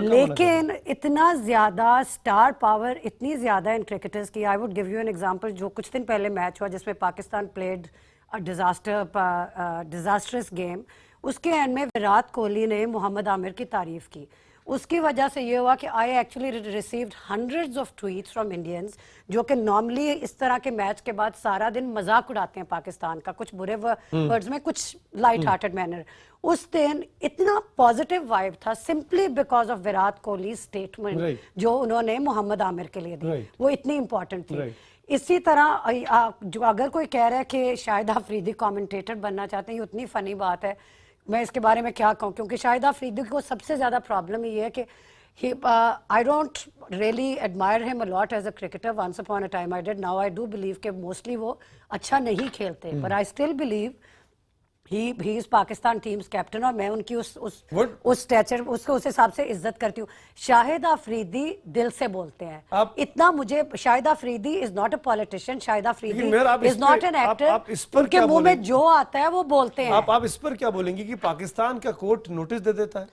लेकिन इतना ज्यादा स्टार पावर इतनी ज्यादा इन क्रिकेटर्स की, I would give you an example. जो कुछ दिन पहले मैच हुआ जिसमें पाकिस्तान प्लेड डिजास्टरस गेम, उसके एंड में विराट कोहली ने मोहम्मद आमिर की तारीफ की। उसकी वजह से ये हुआ कि I actually received hundreds of tweets from Indians जो कि नॉर्मली इस तरह के मैच के बाद सारा दिन मजाक उड़ाते हैं पाकिस्तान का, कुछ बुरे वर्ड्स में, कुछ लाइट हार्टेड मैनर। उस दिन इतना पॉजिटिव वाइब था simply because of Virat Kohli statement जो उन्होंने मोहम्मद आमिर के लिए दी, वो इतनी इंपॉर्टेंट थी। इसी तरह जो अगर कोई कह रहा है कि शाहिद अफरीदी कमेंटेटर बनना चाहते हैं, ये उतनी फनी बात है, मैं इसके बारे में क्या कहूँ, क्योंकि शाहिद अफरीदी को सबसे ज्यादा प्रॉब्लम ये है कि I don't really admire him a lot as a cricketer. Once upon a time I did, now I do believe कि मोस्टली वो अच्छा नहीं खेलते, but I still believe he is Pakistan team's captain और मैं उनकी उस स्टैचर उसको उस हिसाब से इज्जत करती हूँ। शाहिद अफरीदी दिल से बोलते हैं, इतना मुझे Shahid Afridi is not a politician, Shahid Afridi is not an actor, उनके मुंह में जो आता है वो बोलते हैं। आप इस पर क्या बोलेंगी कि पाकिस्तान का कोर्ट नोटिस दे देता है,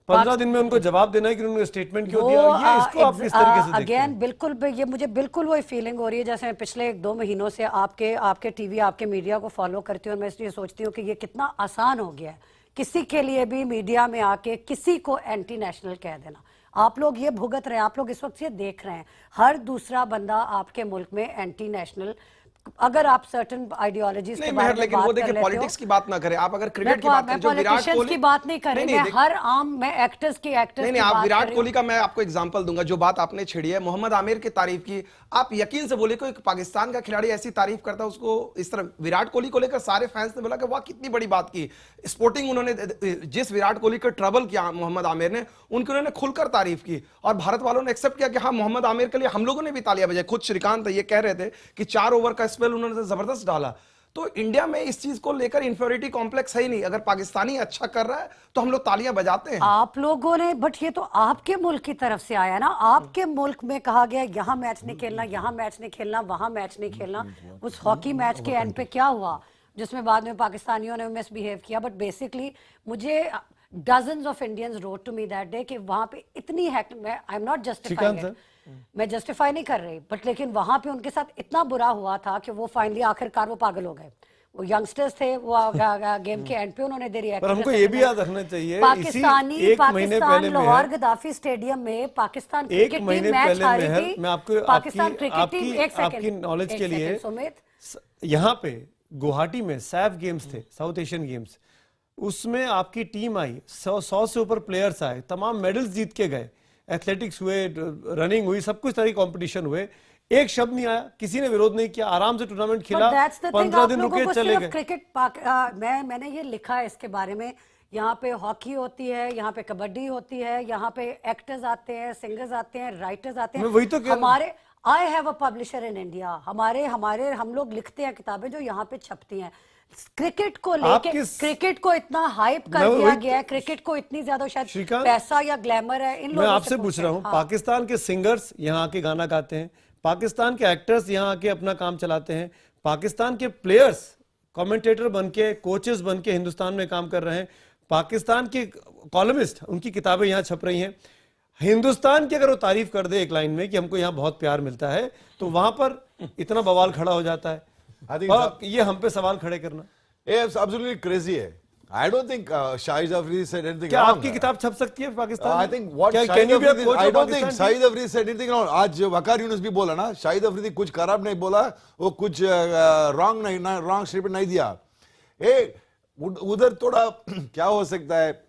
15 दिन में उनको जवाब देना है कि उन्होंने स्टेटमेंट क्यों दिया, ये इसको आप किस तरीके से देखते हैं? अगेन बिल्कुल ये मुझे बिल्कुल वही फीलिंग हो रही है जैसे मैं पिछले 1-2 महीनों से आपके टीवी आपके मीडिया को फॉलो करती हूँ और मैं इसलिए सोचती हूँ कि ये कितना आसान हो गया है किसी के लिए भी मीडिया में आके किसी को एंटी नेशनल कह देना। आप लोग ये भुगत रहे हैं, आप लोग इस वक्त ये देख रहे हैं, हर दूसरा बंदा आपके मुल्क में एंटी नेशनल, अगर आप सर्टेन आइडियोलॉजीज के बारे में बात कर लेते हो, पॉलिटिक्स की बात ना करें आप, अगर क्रिकेट की बात करें, जो विराट कोहली की बात नहीं कर रही, मैं हर आम मैं एक्टर्स की नहीं, आप विराट कोहली का मैं आपको एग्जांपल दूंगा। जो बात आपने छेड़ी है मोहम्मद आमिर की तारीफ की, आप यकीन से बोले कोई पाकिस्तान का खिलाड़ी ऐसी तारीफ करता है उसको इस तरह, विराट कोहली को लेकर सारे फैंस ने बोला कि वाह कितनी बड़ी बात की। स्पोर्टिंग उन्होंने जिस विराट कोहली का ट्रबल किया मोहम्मद आमिर ने, उनकी उन्होंने खुलकर तारीफ की और भारत वालों ने एक्सेप्ट किया कि हाँ मोहम्मद आमिर के लिए हम लोगों ने भी तालियां बजाई। खुद श्रीकांत ये कह रहे थे कि 4 ओवर का स्पेल उन्होंने जबरदस्त डाला। तो इंडिया में इस चीज को लेकर इंफीरियरिटी कॉम्प्लेक्स है ही नहीं, अगर पाकिस्तानी अच्छा कर रहा है तो हम लोग तालियां बजाते हैं। आप लोगों ने, बट ये तो आपके मुल्क की तरफ से आया ना, आपके मुल्क में कहा गया यहाँ मैच नहीं खेलना, यहाँ मैच नहीं खेलना, वहां मैच नहीं खेलना। उस हॉकी मैच के एंड पे क्या हुआ जिसमें बाद में पाकिस्तानियों ने मिसबिहेव किया, बट बेसिकली मुझे dozens of Indians rode to me that day कि वहां पे इतनी आई एम नॉट जस्टिफाइंग, मैं जस्टिफाई नहीं कर रही, बट लेकिन वहां पे उनके साथ इतना बुरा हुआ था कि वो फाइनली आखिरकार वो पागल हो गए। वो यंगस्टर्स थे, वो गेम के एंड पे उन्होंने दे रिएक्ट। पर हमको ये भी याद रखना चाहिए पाकिस्तान लाहौर गद्दाफी स्टेडियम में पाकिस्तान क्रिकेट टीम मैच हारी थी। मैं आपको पाकिस्तान क्रिकेट टीम आपकी नॉलेज के लिए, यहाँ पे गुवाहाटी में सैफ गेम्स थे, साउथ एशियन गेम्स, उसमें आपकी टीम आई, 100 से ऊपर प्लेयर्स आए, तमाम मेडल्स जीत के गए, एथलेटिक्स हुए, रनिंग हुई, सब कुछ तरह की कंपटीशन हुए, एक शब्द नहीं आया, किसी ने विरोध नहीं किया, आराम से टूर्नामेंट खेला, 15 दिन रुके चले गए। क्रिकेट मैंने ये लिखा है इसके बारे में, यहाँ पे हॉकी होती है, यहाँ पे कबड्डी होती है, यहाँ पे एक्टर्स आते हैं, सिंगर्स आते हैं, राइटर्स आते हैं। वही तो हमारे I have a publisher in India, हमारे हम लोग लिखते हैं किताबें जो यहाँ पे छपती हैं। क्रिकेट को लेके क्रिकेट को इतना हाइप कर दिया गया है, क्रिकेट को इतनी ज्यादा शायद पैसा या ग्लैमर है इन लोगों से। मैं आपसे पूछ रहा हूँ, पाकिस्तान के सिंगर्स यहाँ आके गाना गाते हैं, पाकिस्तान के एक्टर्स यहाँ आके अपना काम चलाते हैं, पाकिस्तान के प्लेयर्स कमेंटेटर बनके, कोचेस बनके हिंदुस्तान में काम कर रहे हैं, पाकिस्तान के कॉलमिस्ट, उनकी किताबें यहाँ छप रही हैं। हिंदुस्तान की अगर वो तारीफ कर दे एक लाइन में कि हमको यहाँ बहुत प्यार मिलता है, तो वहां पर इतना बवाल खड़ा हो जाता है। और ये हम पे सवाल खड़े करना absolutely crazy है। I don't think Shahid Afridi said anything क्या wrong. आपकी किताब छप सकती है पाकिस्तान में? I think what Shahid Afridi, I don't think Shahid Afridi said anything wrong. आज वकार यूनुस भी बोला ना, शाहिद अफरीदी कुछ खराब नहीं बोला, वो कुछ रॉन्ग स्टेटमेंट नहीं दिया। उधर थोड़ा क्या हो सकता है,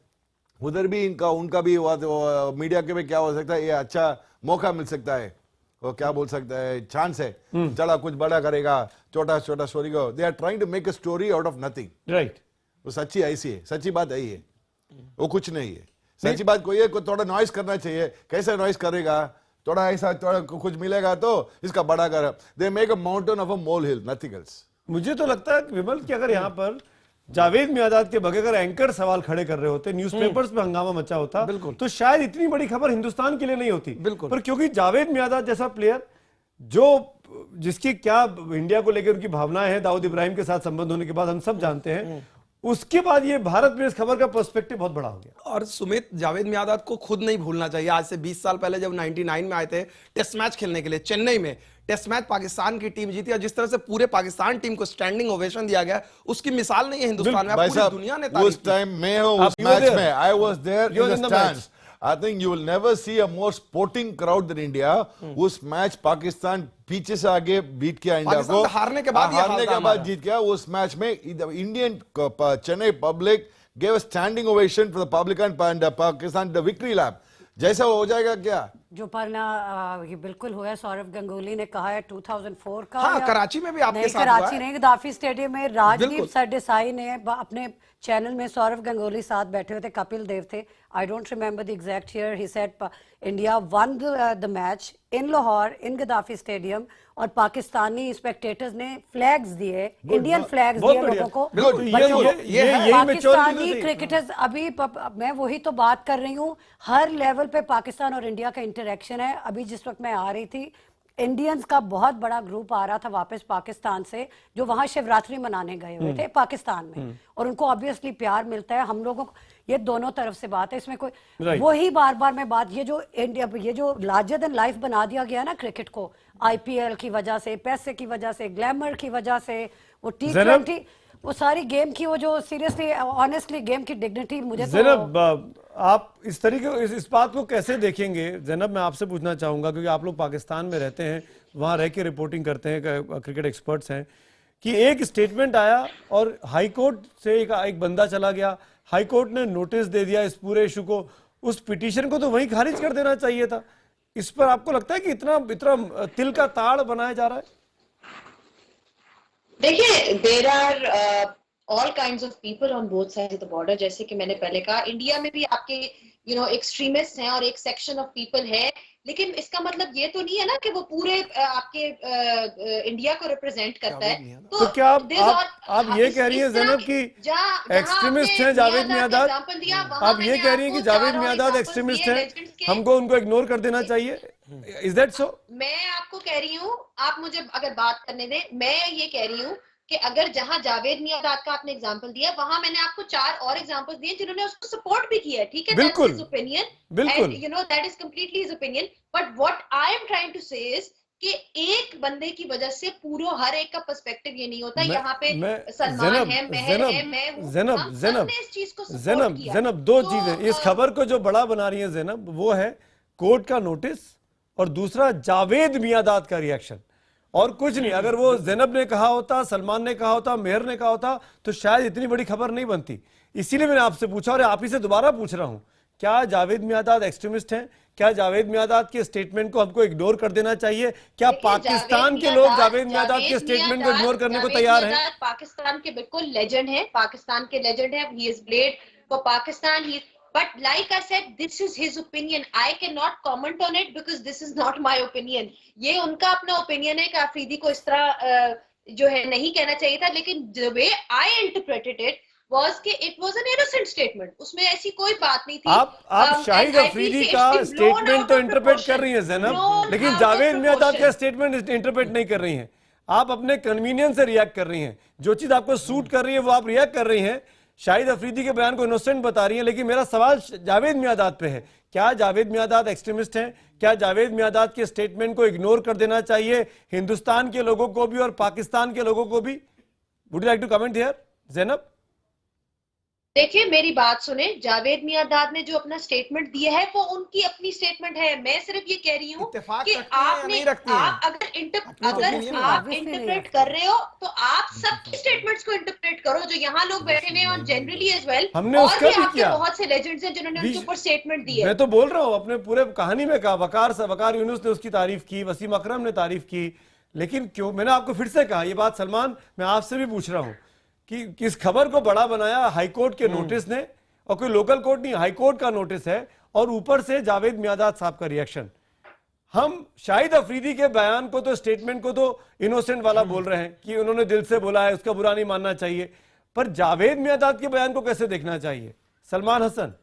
उधर भी उनका भी मीडिया के में क्या हो सकता है, ये अच्छा मौका मिल सकता है, वो क्या बोल सकता है, चांस है, चला कुछ बड़ा करेगा, छोटा छोटा स्टोरी को, they are trying to make a story out of nothing. Right, वो सच्ची ऐसी है, सच्ची बात यही है, वो कुछ नहीं है। सच्ची बात कोई है, थोड़ा नॉइस करना चाहिए, कैसे नॉइस करेगा, थोड़ा ऐसा थोड़ा कुछ मिलेगा तो इसका बड़ा कर, they make a mountain of a mole hill, nothing else. मुझे तो लगता है विमल कि अगर यहाँ पर जावेद मियादाद के बगैर अगर एंकर सवाल खड़े कर रहे होते, न्यूज़पेपर्स में हंगामा मचा होता, बिल्कुल, तो शायद इतनी बड़ी खबर हिंदुस्तान के लिए नहीं होती। बिल्कुल, पर क्योंकि जावेद मियादाद जैसा प्लेयर जिसकी क्या इंडिया को लेकर उनकी भावनाएं हैं, दाऊद इब्राहिम के साथ संबंध होने के बाद हम सब जानते हैं, उसके बाद ये भारत में इस खबर का पर्सपेक्टिव बहुत बड़ा हो गया। और सुमित, जावेद मियादाद को खुद नहीं भूलना चाहिए, आज से 20 साल पहले जब 99 में आए थे टेस्ट मैच खेलने के लिए चेन्नई में, टेस्ट मैच पाकिस्तान की टीम जीती और जिस तरह से पूरे पाकिस्तान टीम को स्टैंडिंग ओवेशन दिया गया, उसकी मिसाल नहीं है हिंदुस्तान में, पूरी दुनिया ने तारीफ उस टाइम मैं हूं उस मैच में, I was there in the stands. I think you will never see a more sporting crowd than India. उस मैच पाकिस्तान पीछे से आगे बीट किया इंडिया को, हारने के बाद जीत गया। उस मैच में Indian Chennai public gave a standing ovation for the public and Pakistan the victory lap। जैसा हो जाएगा क्या जो पढ़ना ये बिल्कुल हुआ है। सौरव गंगुली ने कहा है 2004 का, हाँ, कराची में भी आपके साथ हुआ है। कराची नहीं, गद्दाफी स्टेडियम में राजदीप सरदेसाई ने अपने चैनल में, सौरव गंगुली साथ बैठे हुए थे, कपिल देव थे, I don't remember the exact year, he said India one the match in Lahore in Gaddafi stadium और पाकिस्तानी स्पेक्टेटर्स ने फ्लैग्स दिए, इंडियन फ्लैग्स दिए लोगों को। पाकिस्तानी क्रिकेटर्स अभी मैं वही तो बात कर रही हूँ, हर लेवल पे पाकिस्तान और इंडिया का इंटरेक्शन है। अभी जिस वक्त मैं आ रही थी, इंडियंस का बहुत बड़ा ग्रुप आ रहा था वापस पाकिस्तान से, जो वहां शिवरात्रि मनाने गए हुए थे पाकिस्तान में, और उनको ऑब्वियसली प्यार मिलता है हम लोगों को, ये दोनों तरफ से बात है, इसमें कोई वही बार बार मैं बात, ये जो इंडिया, ये जो लार्जर देन लाइफ बना दिया गया ना क्रिकेट को, आईपीएल की वजह से, पैसे की वजह से, ग्लैमर की वजह से, वो T20, वो सारी गेम की, वो जो सीरियसली ऑनेस्टली गेम की डिग्निटी, मुझे ज़ैनब आप इस तरीके इस बात को कैसे देखेंगे? ज़ैनब मैं आपसे पूछना चाहूंगा, क्योंकि आप लोग पाकिस्तान में रहते हैं, वहां रह के रिपोर्टिंग करते हैं, क्रिकेट एक्सपर्ट्स हैं, कि एक स्टेटमेंट आया और हाई कोर्ट से एक बंदा चला गया, हाई कोर्ट ने नोटिस दे दिया इस पूरे इशू को, उस पिटीशन को तो वहीं खारिज कर देना चाहिए था। इस पर आपको लगता है कि इतना तिल का ताड़ बनाया जा रहा है? देखिए, there are all kinds of people on both sides of the border. जैसे कि मैंने पहले कहा, इंडिया में भी आपके एक्सट्रीमिस्ट हैं और एक सेक्शन ऑफ पीपल है, लेकिन इसका मतलब ये तो नहीं है ना कि वो पूरे आपके इंडिया को रिप्रेजेंट करता है। तो क्या आप ये कह रही हैं ज़ैनब कि एक्सट्रीमिस्ट हैं जावेद मियादाद? आप ये कह रही हैं कि जावेद मियादाद एक्सट्रीमिस्ट हैं, हमको उनको इग्नोर कर देना चाहिए? Is that so? मैं आपको कह रही हूँ, आप मुझे अगर बात करने दें, मैं ये कह रही हूँ कि अगर जहां जावेद मियादाद का आपने एग्जांपल दिया, वहां मैंने आपको 4 और एग्जांपल्स दिए जिन्होंने उसको सपोर्ट भी किया है, ठीक है, बिल्कुल, दैट्स हिज ओपिनियन, बिल्कुल, you know that is completely his opinion, but what I am trying to say is कि एक बंदे की वजह से पूरा हर एक का पर्सपेक्टिव ये नहीं होता। यहाँ पे सलमान है, महर है, मैं हूं, हमने इस चीज को सपोर्ट किया। ज़ैनब, दो चीजें इस खबर को जो बड़ा बना रही है ज़ैनब, वो है कोर्ट का नोटिस और दूसरा जावेद मियादाद का रिएक्शन, और कुछ नहीं। अगर वो ज़ैनब ने कहा होता, सलमान ने कहा होता, मेहर ने कहा होता, तो शायद इतनी बड़ी खबर नहीं बनती। इसीलिए मैंने आपसे पूछा और आप ही से दोबारा पूछ रहा हूं, क्या जावेद मियादाद एक्सट्रीमिस्ट हैं? क्या जावेद मियादाद के स्टेटमेंट को हमको इग्नोर कर देना चाहिए? क्या पाकिस्तान के लोग जावेद मियादाद के स्टेटमेंट को इग्नोर करने को तैयार हैं? पाकिस्तान के बिल्कुल लेजेंड है, पाकिस्तान के लेजेंड है, he is played for Pakistan, but like I said, this is his opinion. I cannot comment on it because this is not my opinion. ये उनका अपना ओपिनियन है कि अफरीदी को इस तरह जो है नहीं कहना चाहिए था, लेकिन the way I interpreted it was कि it was an innocent statement. उसमें ऐसी कोई बात नहीं थी। आप शाहिद अफरीदी का स्टेटमेंट तो इंटरप्रेट कर रही हैं ज़ैनब, लेकिन जावेद मियादाद का स्टेटमेंट इंटरप्रेट नहीं कर रही हैं। आप अपने कन्वीनियंस से रिएक्ट कर रही हैं, जो चीज आपको सूट कर रही है वो आप रिएक्ट कर रही हैं। शाहिद अफरीदी के बयान को इनोसेंट बता रही हैं, लेकिन मेरा सवाल जावेद मियादाद पे है। क्या जावेद मियादाद एक्सट्रीमिस्ट हैं? क्या जावेद मियादाद के स्टेटमेंट को इग्नोर कर देना चाहिए हिंदुस्तान के लोगों को भी और पाकिस्तान के लोगों को भी? Would you like to comment here Zainab? देखिए मेरी बात सुने, जावेद मियांदाद ने जो अपना स्टेटमेंट दिया है वो उनकी अपनी स्टेटमेंट है। मैं सिर्फ ये कह रही हूँ कि आपने आप अगर आप इंटरप्रेट कर रहे हो तो आप सबकी स्टेटमेंट्स को इंटरप्रेट करो जो यहाँ लोग बैठे हुए हैं और जनरली एज वेल। हमने और उसका भी भी आपके किया। बहुत से लेजेंड्स हैं जिन्होंने उनके ऊपर स्टेटमेंट दिए। मैं तो बोल रहा हूँ, अपने पूरे कहानी में कहा, वकार यूनुस ने उसकी तारीफ की, वसीम अकरम ने तारीफ की, लेकिन क्यों, मैंने आपको फिर से कहा ये बात सलमान, मैं आपसे भी पूछ रहा हूँ कि इस खबर को बड़ा बनाया हाईकोर्ट के नोटिस ने, और कोई लोकल कोर्ट नहीं, हाईकोर्ट का नोटिस है, और ऊपर से जावेद मियांदाद साहब का रिएक्शन। हम शाहिद अफरीदी के बयान को तो, स्टेटमेंट को तो इनोसेंट वाला बोल रहे हैं कि उन्होंने दिल से बोला है, उसका बुरा नहीं मानना चाहिए, पर जावेद मियांदाद के बयान को कैसे देखना चाहिए? सलमान हसन।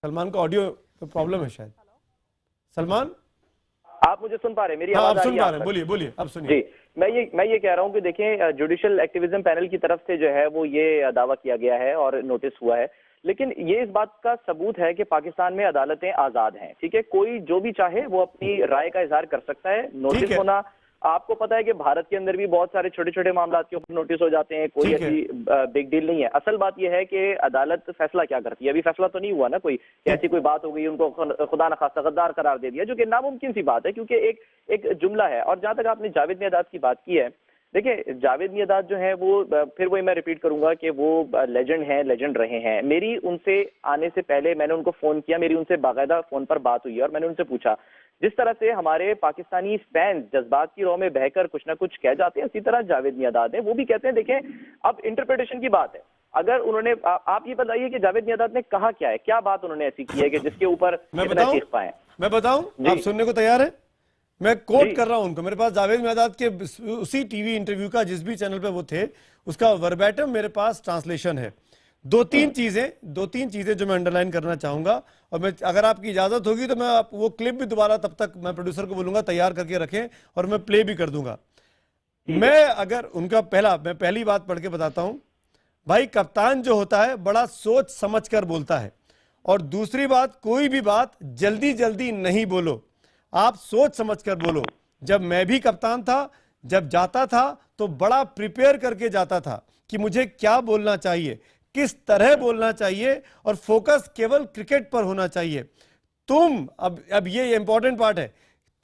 सलमान का ऑडियो प्रॉब्लम है शायद। सलमान, आप मुझे सुन पा रहे हैं? मेरी हाँ, आवाज आप आ सुन रही पा है? रहे हैं, बोलिए बोलिए, अब सुनिए। जी, मैं ये कह रहा हूं कि देखें, जुडिशियल एक्टिविज्म पैनल की तरफ से जो है वो ये दावा किया गया है और नोटिस हुआ है, लेकिन ये इस बात का सबूत है कि पाकिस्तान में अदालतें आजाद हैं। ठीक है, कोई जो भी चाहे वो अपनी राय का इजहार कर सकता है। नोटिस होना, आपको पता है कि भारत के अंदर भी बहुत सारे छोटे छोटे मामला के ऊपर नोटिस हो जाते हैं, कोई ऐसी बिग डील नहीं है। असल बात यह है कि अदालत फैसला क्या करती है। अभी फैसला तो नहीं हुआ ना, कोई ऐसी कोई बात हो गई उनको खुदा न खास्ता गद्दार करार दे दिया, जो कि नामुमकिन सी बात है क्योंकि एक जुमला है। और जहां तक आपने जावेद मियांदाद की बात की है, देखिए जावेद मियांदाद जो है वो, फिर वही मैं रिपीट करूंगा कि वो लेजेंड हैं, लेजेंड रहे हैं। मेरी उनसे आने से पहले मैंने उनको फोन किया, मेरी उनसे बाकायदा फोन पर बात हुई और मैंने उनसे पूछा, जिस तरह से हमारे पाकिस्तानी फैंस जज्बात की राह में बहकर कुछ ना कुछ कह जाते हैं, इसी तरह जावेद मियांदाद है, वो भी कहते हैं। देखें, अब इंटरप्रिटेशन की बात है। अगर उन्होंने, आप ये बताइए कि जावेद मियांदाद ने कहा क्या है, क्या बात उन्होंने ऐसी की है कि जिसके ऊपर इतना चीख पाए? मैं बताऊं, आप सुनने को तैयार है? मैं कोट कर रहा हूं उनको, मेरे पास जावेद मियांदाद के उसी टीवी इंटरव्यू का, जिस भी चैनल पे वो थे, उसका वर्बैटम मेरे पास ट्रांसलेशन है। दो तीन चीजें जो मैं अंडरलाइन करना चाहूंगा, और मैं, अगर आपकी इजाजत होगी तो मैं वो क्लिप भी दोबारा, तब तक मैं प्रोड्यूसर को बोलूंगा तैयार करके रखें और मैं प्ले भी कर दूंगा। मैं अगर उनका मैं पहली बात पढ़ के बताता हूं, भाई कप्तान जो होता है बड़ा सोच समझ कर बोलता है, और दूसरी बात, कोई भी बात जल्दी जल्दी नहीं बोलो, आप सोच समझ कर बोलो। जब मैं भी कप्तान था, जब जाता था तो बड़ा प्रिपेयर करके जाता था कि मुझे क्या बोलना चाहिए, किस तरह बोलना चाहिए, और फोकस केवल क्रिकेट पर होना चाहिए। तुम अब ये इंपॉर्टेंट पार्ट है,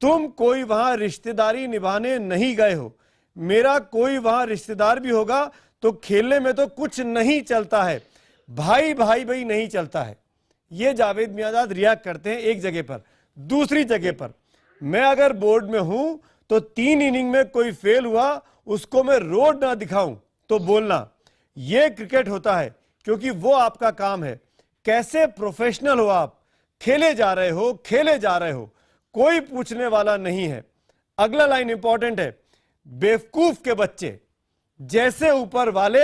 तुम कोई वहां रिश्तेदारी निभाने नहीं गए हो। मेरा कोई वहां रिश्तेदार भी होगा तो खेलने में तो कुछ नहीं चलता है, भाई भाई भाई नहीं चलता है। ये जावेद मियांदाद रिएक्ट करते हैं एक जगह पर। दूसरी जगह पर, मैं अगर बोर्ड में हूं तो 3 इनिंग में कोई फेल हुआ, उसको मैं रोड ना दिखाऊं तो बोलना, ये क्रिकेट होता है, क्योंकि वो आपका काम है। कैसे प्रोफेशनल हो आप, खेले जा रहे हो, कोई पूछने वाला नहीं है। अगला लाइन इंपॉर्टेंट है, बेवकूफ के बच्चे, जैसे ऊपर वाले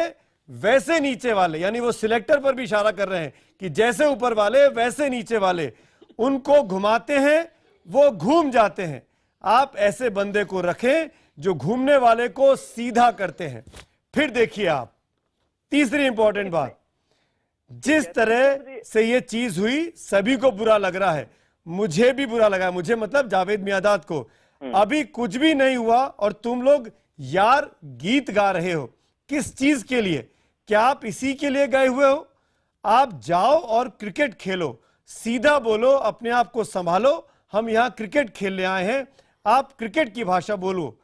वैसे नीचे वाले, यानी वो सिलेक्टर पर भी इशारा कर रहे हैं कि जैसे ऊपर वाले वैसे नीचे वाले, उनको घुमाते हैं वो घूम जाते हैं। आप ऐसे बंदे को रखें जो घूमने वाले को सीधा करते हैं। फिर देखिए आप, तीसरी इंपॉर्टेंट बात, जिस तरह से ये चीज हुई सभी को बुरा लग रहा है, मुझे भी बुरा लगा, मुझे मतलब जावेद मियांदाद को। अभी कुछ भी नहीं हुआ और तुम लोग यार गीत गा रहे हो, किस चीज के लिए? क्या आप इसी के लिए गए हुए हो? आप जाओ और क्रिकेट खेलो, सीधा बोलो, अपने आप को संभालो, हम यहां क्रिकेट खेलने आए हैं, आप क्रिकेट की भाषा बोलो।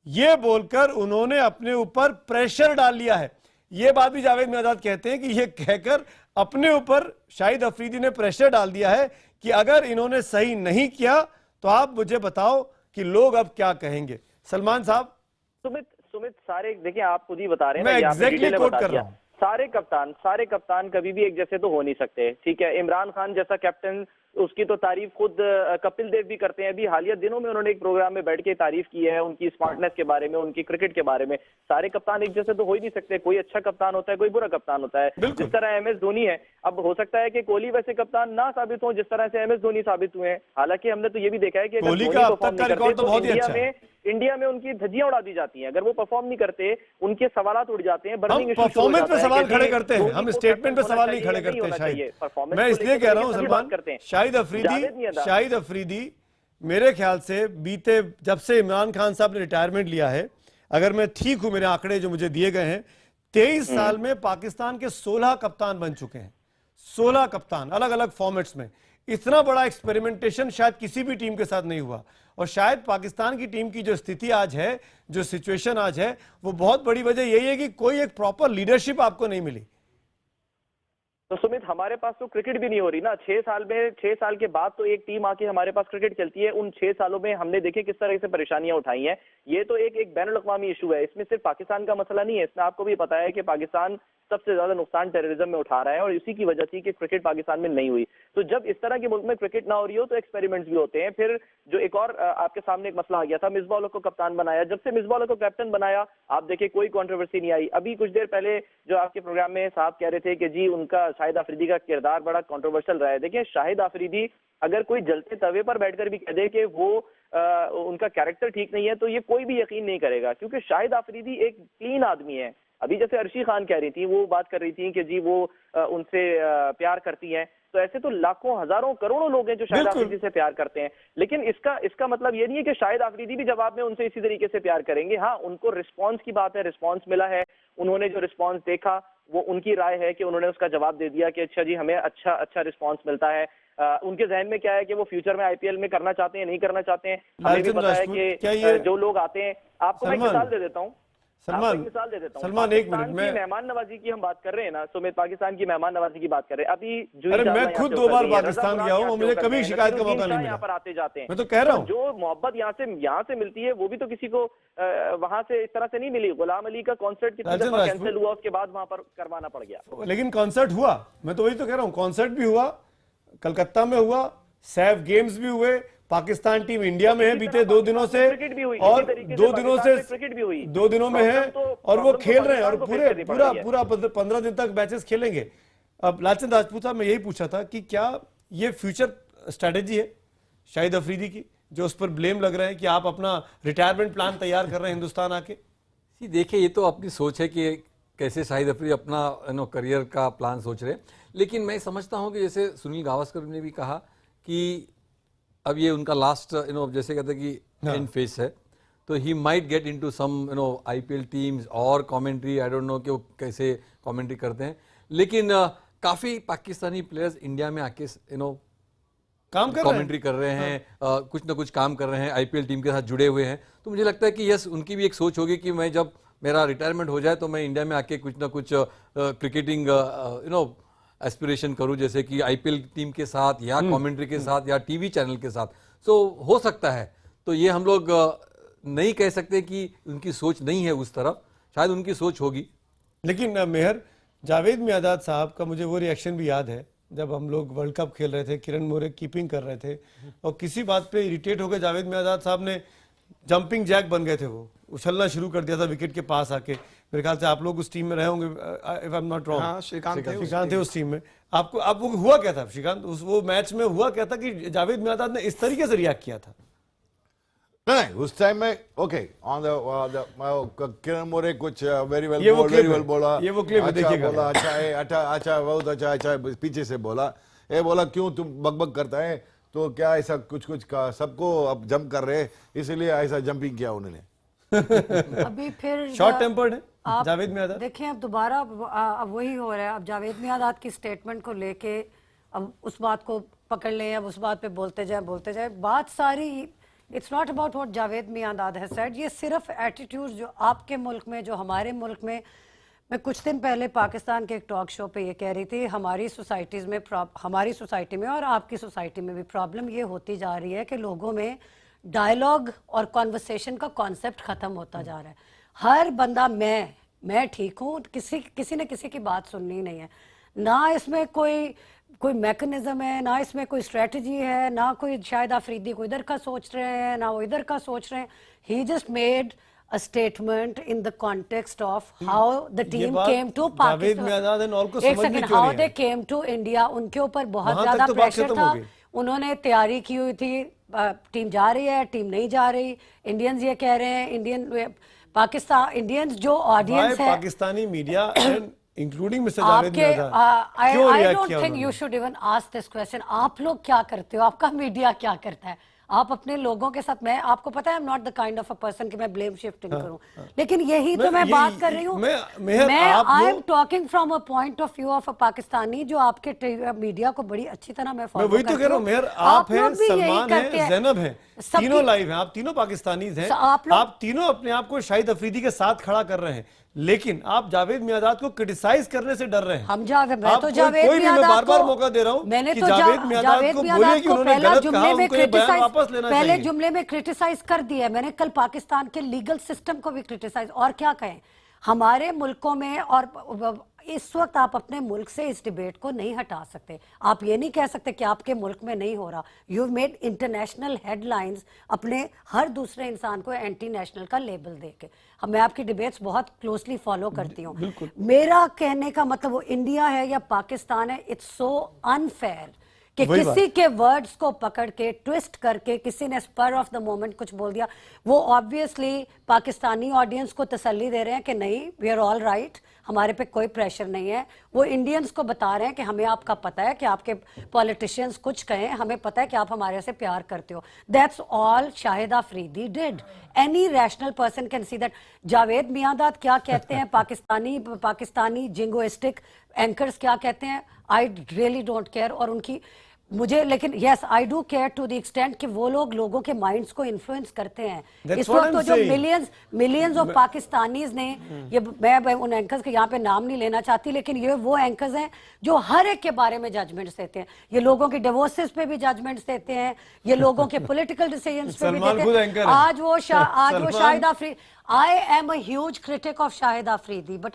ये बोलकर उन्होंने अपने ऊपर प्रेशर डाल लिया है। ये बात भी जावेद मियांदाद कहते हैं कि ये कहकर अपने ऊपर शाहिद अफरीदी ने प्रेशर डाल दिया है कि अगर इन्होंने सही नहीं किया तो आप मुझे बताओ कि लोग अब क्या कहेंगे। सलमान साहब। सुमित सारे, देखिए आप खुद ही बता रहे हैं, मैं एग्जैक्टली कोट कर रहा हूं। सारे कप्तान कभी भी एक जैसे तो हो नहीं सकते। ठीक है, इमरान खान जैसा कैप्टन, उसकी तो तारीफ खुद कपिल देव भी करते हैं। अभी हालिया दिनों में उन्होंने एक प्रोग्राम में बैठ के तारीफ की है उनकी स्मार्टनेस के बारे में, उनकी क्रिकेट के बारे में। सारे कप्तान एक जैसे तो हो ही नहीं सकते, कोई अच्छा कप्तान होता है, कोई बुरा कप्तान होता है। जिस तरह MS धोनी है, अब हो सकता है कि कोहली वैसे कप्तान ना साबित हो जिस तरह से MS धोनी साबित हुए हैं। हालांकि हमने तो ये भी देखा है कि कोहली का अब तक का रिकॉर्ड तो बहुत ही अच्छा है। इंडिया में उनकी धज्जियां उड़ा दी जाती हैं। अगर वो परफॉर्म नहीं करते, उनके सवालात उड़ जाते हैं। हम परफॉर्मेंस पे सवाल खड़े करते हैं, हम स्टेटमेंट पे सवाल नहीं खड़े करते। शायद मैं इसलिए कह रहा हूं सलमान, शाहिद अफरीदी मेरे ख्याल से बीते, जब से इमरान खान साहब ने रिटायरमेंट लिया है, अगर मैं ठीक हूं, मेरे आंकड़े जो मुझे दिए गए हैं, 23 साल में पाकिस्तान के 16 कप्तान बन चुके हैं। 16 कप्तान अलग अलग फॉर्मेट्स में। इतना बड़ा एक्सपेरिमेंटेशन शायद किसी भी टीम के साथ नहीं हुआ। और शायद पाकिस्तान की टीम की जो स्थिति आज है, जो सिचुएशन आज है, वो बहुत बड़ी वजह यही है कि कोई एक प्रॉपर लीडरशिप आपको नहीं मिली। तो सुमित, हमारे पास तो क्रिकेट भी नहीं हो रही ना। 6 साल के बाद तो एक टीम आके हमारे पास क्रिकेट खेलती है। उन 6 सालों में हमने देखे किस तरह से परेशानियां उठाई हैं। ये तो एक बैन अल-अक़वामी इशू है। इसमें सिर्फ पाकिस्तान का मसला नहीं है। इसमें आपको भी पता है कि पाकिस्तान सबसे ज्यादा नुकसान टेररिज्म में उठा रहा है और इसी की वजह थी कि क्रिकेट पाकिस्तान में नहीं हुई। तो जब इस तरह के मुल्क में क्रिकेट ना हो रही हो तो एक्सपेरिमेंट्स भी होते हैं। फिर जो एक और आपके सामने एक मसला आ गया था, मिसबाह उल हक को कप्तान बनाया। जब से मिसबाह उल हक को कैप्टन बनाया, आप देखिए कोई कंट्रोवर्सी नहीं आई। अभी कुछ देर पहले जो आपके प्रोग्राम में साहब कह रहे थे कि जी उनका शाहिद अफरीदी का किरदार बड़ा कंट्रोवर्शियल रहा है। देखिए, शाहिद अफरीदी अगर कोई जलते तवे पर बैठकर भी कह दे कि वो उनका कैरेक्टर ठीक नहीं है, तो ये कोई भी यकीन नहीं करेगा, क्योंकि शाहिद अफरीदी एक क्लीन आदमी है। अभी जैसे अर्शी खान कह रही थी, वो बात कर रही थी कि जी वो उनसे प्यार करती हैं, तो ऐसे तो लाखों, हजारों, करोड़ों लोग हैं जो शाहिद अफरीदी से प्यार करते हैं। लेकिन इसका मतलब ये नहीं है कि शाहिद अफरीदी भी जवाब में उनसे इसी तरीके से प्यार करेंगे। हाँ, उनको रिस्पॉन्स की बात है, रिस्पॉन्स मिला है, उन्होंने जो रिस्पॉन्स देखा वो उनकी राय है कि उन्होंने उसका जवाब दे दिया कि अच्छा जी हमें अच्छा रिस्पॉन्स मिलता है। उनके जहन में क्या है कि वो फ्यूचर में आईपीएल में करना चाहते हैं, नहीं करना चाहते हैं। हमें भी पता है कि जो लोग आते हैं, आपको मैं मिसाल दे देता हूँ, सलमान एक मिनट में मेहमान नवाजी की हम बात कर रहे हैं ना सुमित, पाकिस्तान की मेहमान नवाजी की बात कर रहे हैं। अभी अरे मैं खुद 2 बार पाकिस्तान गया हूँ, मुझे कभी शिकायत का मौका नहीं मिला। यहाँ पर आते जाते हैं, मैं तो कह रहा हूँ जो मोहब्बत यहाँ से मिलती है वो भी तो किसी को वहां से इस तरह से नहीं मिली। गुलाम अली का कॉन्सर्ट कितनी दफा कैंसिल हुआ, उसके बाद वहां पर करवाना पड़ गया। लेकिन कॉन्सर्ट हुआ, मैं तो वही तो कह रहा हूँ, कॉन्सर्ट भी हुआ, कलकत्ता में हुआ, सैफ गेम्स भी हुए, पाकिस्तान टीम इंडिया में है बीते 2 दिनों से, और 2 दिनों से क्रिकेट भी हुई, 2 दिनों में है और वो खेल रहे हैं और पूरा 15 दिन तक मैचेस खेलेंगे। अब लालचंद राजपूत साहब, मैं यही पूछा था कि क्या ये फ्यूचर स्ट्रेटेजी है शाहिद अफरीदी की, जो उस पर ब्लेम लग रहा है कि आप अपना रिटायरमेंट प्लान तैयार कर रहे हैं हिंदुस्तान आके? देखिए, ये तो अपनी सोच है कि कैसे शाहिद अफरीदी अपना करियर का प्लान सोच रहे हैं। लेकिन मैं समझता हूँ कि जैसे सुनील गावस्कर ने भी कहा कि अब ये उनका लास्ट जैसे कहते हैं कि एंड फेस है, तो he might get into some IPL teams और कमेंट्री, आई डोंट नो कि वो कैसे कमेंट्री करते हैं। लेकिन काफी पाकिस्तानी प्लेयर्स इंडिया में आके काम कर कमेंट्री कर रहे हैं, कुछ ना कुछ काम कर रहे हैं, आईपीएल टीम के साथ जुड़े हुए हैं। तो मुझे लगता है कि यस, उनकी भी एक सोच होगी कि मैं जब मेरा रिटायरमेंट हो जाए तो मैं इंडिया में आके कुछ ना कुछ क्रिकेटिंग एस्पिरेशन करूं, जैसे कि आईपीएल टीम के साथ या कमेंट्री के साथ या टीवी चैनल के साथ। सो हो सकता है, तो ये हम लोग नहीं कह सकते कि उनकी सोच नहीं है उस तरफ, शायद उनकी सोच होगी। लेकिन मेहर, जावेद मियादाद साहब का मुझे वो रिएक्शन भी याद है जब हम लोग वर्ल्ड कप खेल रहे थे, किरण मोरे कीपिंग कर रहे थे और किसी बात पे इरिटेट हो गए जावेद मियादाद साहब ने जंपिंग जैक बन गए थे, वो उछलना शुरू कर दिया था विकेट के पास आके। मेरे ख्याल से आप लोग उस टीम में रहे होंगे, if I am not wrong. हाँ, श्रीकांत थे उस टीम में। आपको हुआ क्या था श्रीकांत, वो मैच में हुआ क्या था कि जावेद मियादाद ने इस तरीके से रिएक्ट किया था? नहीं, उस टाइम में okay on the Kiran More कुछ वेरी वेल बोला, ये वो क्लिप देखिएगा, बोला अच्छा बहुत अच्छा पीछे से बोला, ये बोला क्यों तुम बकबक करता है, तो क्या ऐसा कुछ का सबको अब जंप कर रहे, इसीलिए ऐसा जंपिंग किया उन्होंने। अभी फिर शॉर्ट टेम्पर्ड है जावेद मियादाद। देखें, अब दोबारा अब वही हो रहा है। अब जावेद मियादाद की स्टेटमेंट को लेके अब उस बात को पकड़ लें, अब उस बात पे बोलते जाए। बात सारी it's not about what Javed my dad has said, ये सिर्फ एटीट्यूड जो आपके मुल्क में, जो हमारे मुल्क में। मैं कुछ दिन पहले पाकिस्तान के एक टॉक शो पे ये कह रही थी, हमारी सोसाइटीज़ में, हमारी सोसाइटी में और आपकी सोसाइटी में भी प्रॉब्लम ये होती जा रही है कि लोगों में डायलॉग और कॉन्वर्सेशन का कॉन्सेप्ट ख़त्म होता जा रहा है। हर बंदा मैं ठीक हूँ, किसी ने किसी की बात सुननी नहीं है। ना इसमें कोई मैकेनिज्म है, ना इसमें कोई स्ट्रेटजी है, ना कोई शायद अफरीदी को इधर का सोच रहे हैं, ना वो इधर का सोच रहे हैं। He just made a statement in the context of how the team came to Pakistan, how they came to India, उनके ऊपर बहुत ज्यादा प्रेशर था, उन्होंने तैयारी की हुई थी, टीम जा रही है, टीम नहीं जा रही, इंडियंस ये कह रहे हैं, इंडियंस जो ऑडियंस है, Pakistani media including mister Javed my dad, I don't think you should even ask this question। आप लोग क्या करते हो, आपका मीडिया क्या करता है? आप अपने लोगों के साथ, मैं आपको पता है, आई am not the kind of a person कि मैं ब्लेम शिफ्टिंग करूं, लेकिन यही तो मैं बात कर रही हूँ। मैं I am talking from a point of view of a Pakistani, जो आपके मीडिया को बड़ी अच्छी तरह मैं फॉलो वही तो कह रहा हूँ मेहर, आप हैं, सलमान है, ज़ैनब है, तीनों लाइव हैं, आप तीनों पाकिस्तानीज हैं, आप तीनों अपने आप को शाहिद अफरीदी के साथ खड़ा कर रहे हैं, लेकिन आप जावेद मियांदाद को क्रिटिसाइज करने से डर रहे हैं। हम जावेद, मैं तो जावेद मियांदाद को बार-बार मौका दे रहा हूं, मैंने कि तो जावेद मियांदाद को बोलिए कि उन्होंने गलत कहा, उनको ये बयान वापस लेना चाहिए। पहले जुमले में क्रिटिसाइज कर दिया मैंने, कल पाकिस्तान के लीगल सिस्टम को भी क्रिटिसाइज, और क्या कहें, हमारे मुल्कों में, और इस वक्त आप अपने मुल्क से इस डिबेट को नहीं हटा सकते। आप ये नहीं कह सकते कि आपके मुल्क में नहीं हो रहा। यू मेड इंटरनेशनल हेडलाइंस अपने हर दूसरे इंसान को एंटी नेशनल का लेबल देके। मैं आपकी डिबेट्स बहुत क्लोजली फॉलो करती हूँ। मेरा कहने का मतलब वो इंडिया है या पाकिस्तान है, इट्स सो अनफेयर कि किसी के वर्ड्स को पकड़ के ट्विस्ट करके किसी ने स्पर ऑफ द मोमेंट कुछ बोल दिया। वो ऑब्वियसली पाकिस्तानी ऑडियंस को तसल्ली दे रहे हैं कि नहीं, वी आर ऑल राइट, हमारे पे कोई प्रेशर नहीं है। वो इंडियंस को बता रहे हैं कि हमें आपका पता है कि आपके पॉलिटिशियंस कुछ कहें, हमें पता है कि आप हमारे से प्यार करते हो। That's all Shahid Afridi did. Any rational person can see that. Javed Miandad क्या कहते हैं, पाकिस्तानी जिंगोइस्टिक एंकर्स क्या कहते हैं, आई रियली डोंट केयर। और उनकी मुझे, लेकिन yes I do care to the extent कि वो लोग लोगों के माइंड्स को इन्फ्लुएंस करते हैं। इस वक्त तो जो मिलियंस ऑफ पाकिस्तानीज ने, ये मैं उन एंकर्स के यहाँ पे नाम नहीं लेना चाहती, लेकिन ये वो एंकर्स हैं जो हर एक के बारे में जजमेंट्स देते हैं। ये लोगों के डिवोर्सेस पे भी जजमेंट्स देते हैं, ये लोगों के पॉलिटिकल डिसीजंस पे भी देते हैं। आज वो Shahid Afridi, I am a huge critic of Shahid Afridi, but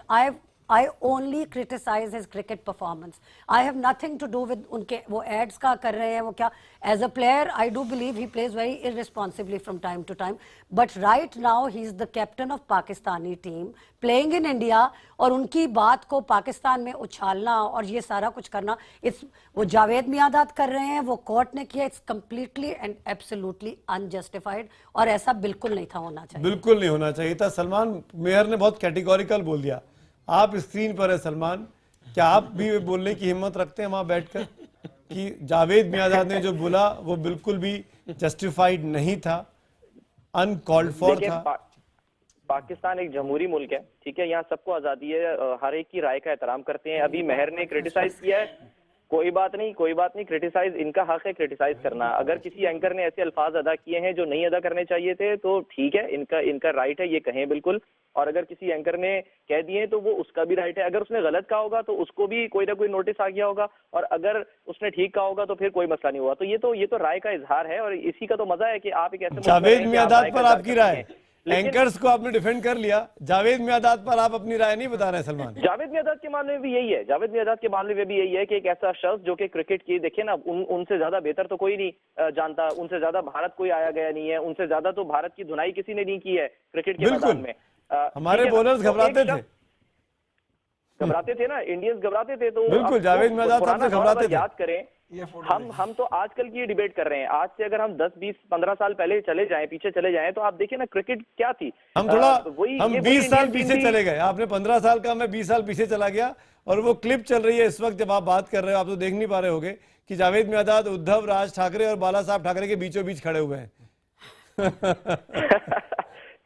I only criticize his cricket performance. I have nothing to do with उनके वो ads का कर रहे हैं वो क्या। As a player, I do believe he plays very irresponsibly from time to time. But right now he is the captain of Pakistani team playing in India, और उनकी बात को पाकिस्तान में उछालना और ये सारा कुछ करना, वो जावेद मियांदाद कर रहे हैं, वो कोर्ट ने किया। It's completely and absolutely unjustified, और ऐसा बिल्कुल नहीं था होना चाहिए। बिल्कुल नहीं होना चाहिए था। सलमान मेहर ने बहुत कैटेगोरिकल बोल दिया। आप स्क्रीन पर है सलमान, क्या आप भी बोलने की हिम्मत रखते हैं वहां बैठकर कि जावेद मियांदाद ने जो बोला वो बिल्कुल भी जस्टिफाइड नहीं था, अनकॉल्ड फॉर था? पाकिस्तान एक जमहूरी मुल्क है, ठीक है, यहाँ सबको आजादी है, हर एक की राय का एहतराम करते हैं। अभी मेहर ने क्रिटिसाइज किया है, कोई बात नहीं, क्रिटिसाइज इनका हक है क्रिटिसाइज करना। अगर किसी एंकर ने ऐसे अल्फाज अदा किए हैं जो नहीं अदा करने चाहिए थे तो ठीक है, इनका राइट है, ये कहें बिल्कुल। और अगर किसी एंकर ने कह दिए तो वो उसका भी राइट है। अगर उसने गलत कहा होगा तो उसको भी कोई ना कोई नोटिस आ गया होगा, और अगर उसने ठीक कहा होगा तो फिर कोई मसला नहीं हुआ। तो ये तो राय का इजहार है, और इसी का तो मजा है कि आप एक ऐसे जावेद मियांदाद पर आपकी राय, एंकर्स को आपने डिफेंड कर लिया, जावेद मियांदाद पर आप अपनी राय नहीं बता रहे सलमान? जावेद मियांदाद के मामले में भी यही है, जावेद मियांदाद के मामले में भी यही है कि एक ऐसा शख्स जो कि क्रिकेट की, देखिए ना, उनसे ज्यादा बेहतर तो कोई नहीं जानता, उनसे ज्यादा भारत कोई आया गया नहीं है, उनसे ज्यादा तो भारत की धुनाई किसी ने नहीं की है क्रिकेट के मैदान में। हमारे बॉलर्स घबराते थे ना, इंडियंस घबराते थे। तो बिल्कुल जावेद मियांदाद साहब से घबराते थे। याद करें, हम तो आजकल की डिबेट कर रहे हैं। आज से अगर हम 10, 20, 15 साल पहले पीछे चले जाएं तो आप देखिए ना क्रिकेट क्या थी। हम 20 साल पीछे चले गए। आपने 15 साल का, मैं 20 साल पीछे चला गया। और वो क्लिप चल रही है इस वक्त जब आप बात कर रहे हो, आप तो देख नहीं पा रहे होगे कि जावेद मियांदाद उद्धव, राज ठाकरे और बाला साहब ठाकरे के बीचों बीच खड़े हुए हैं।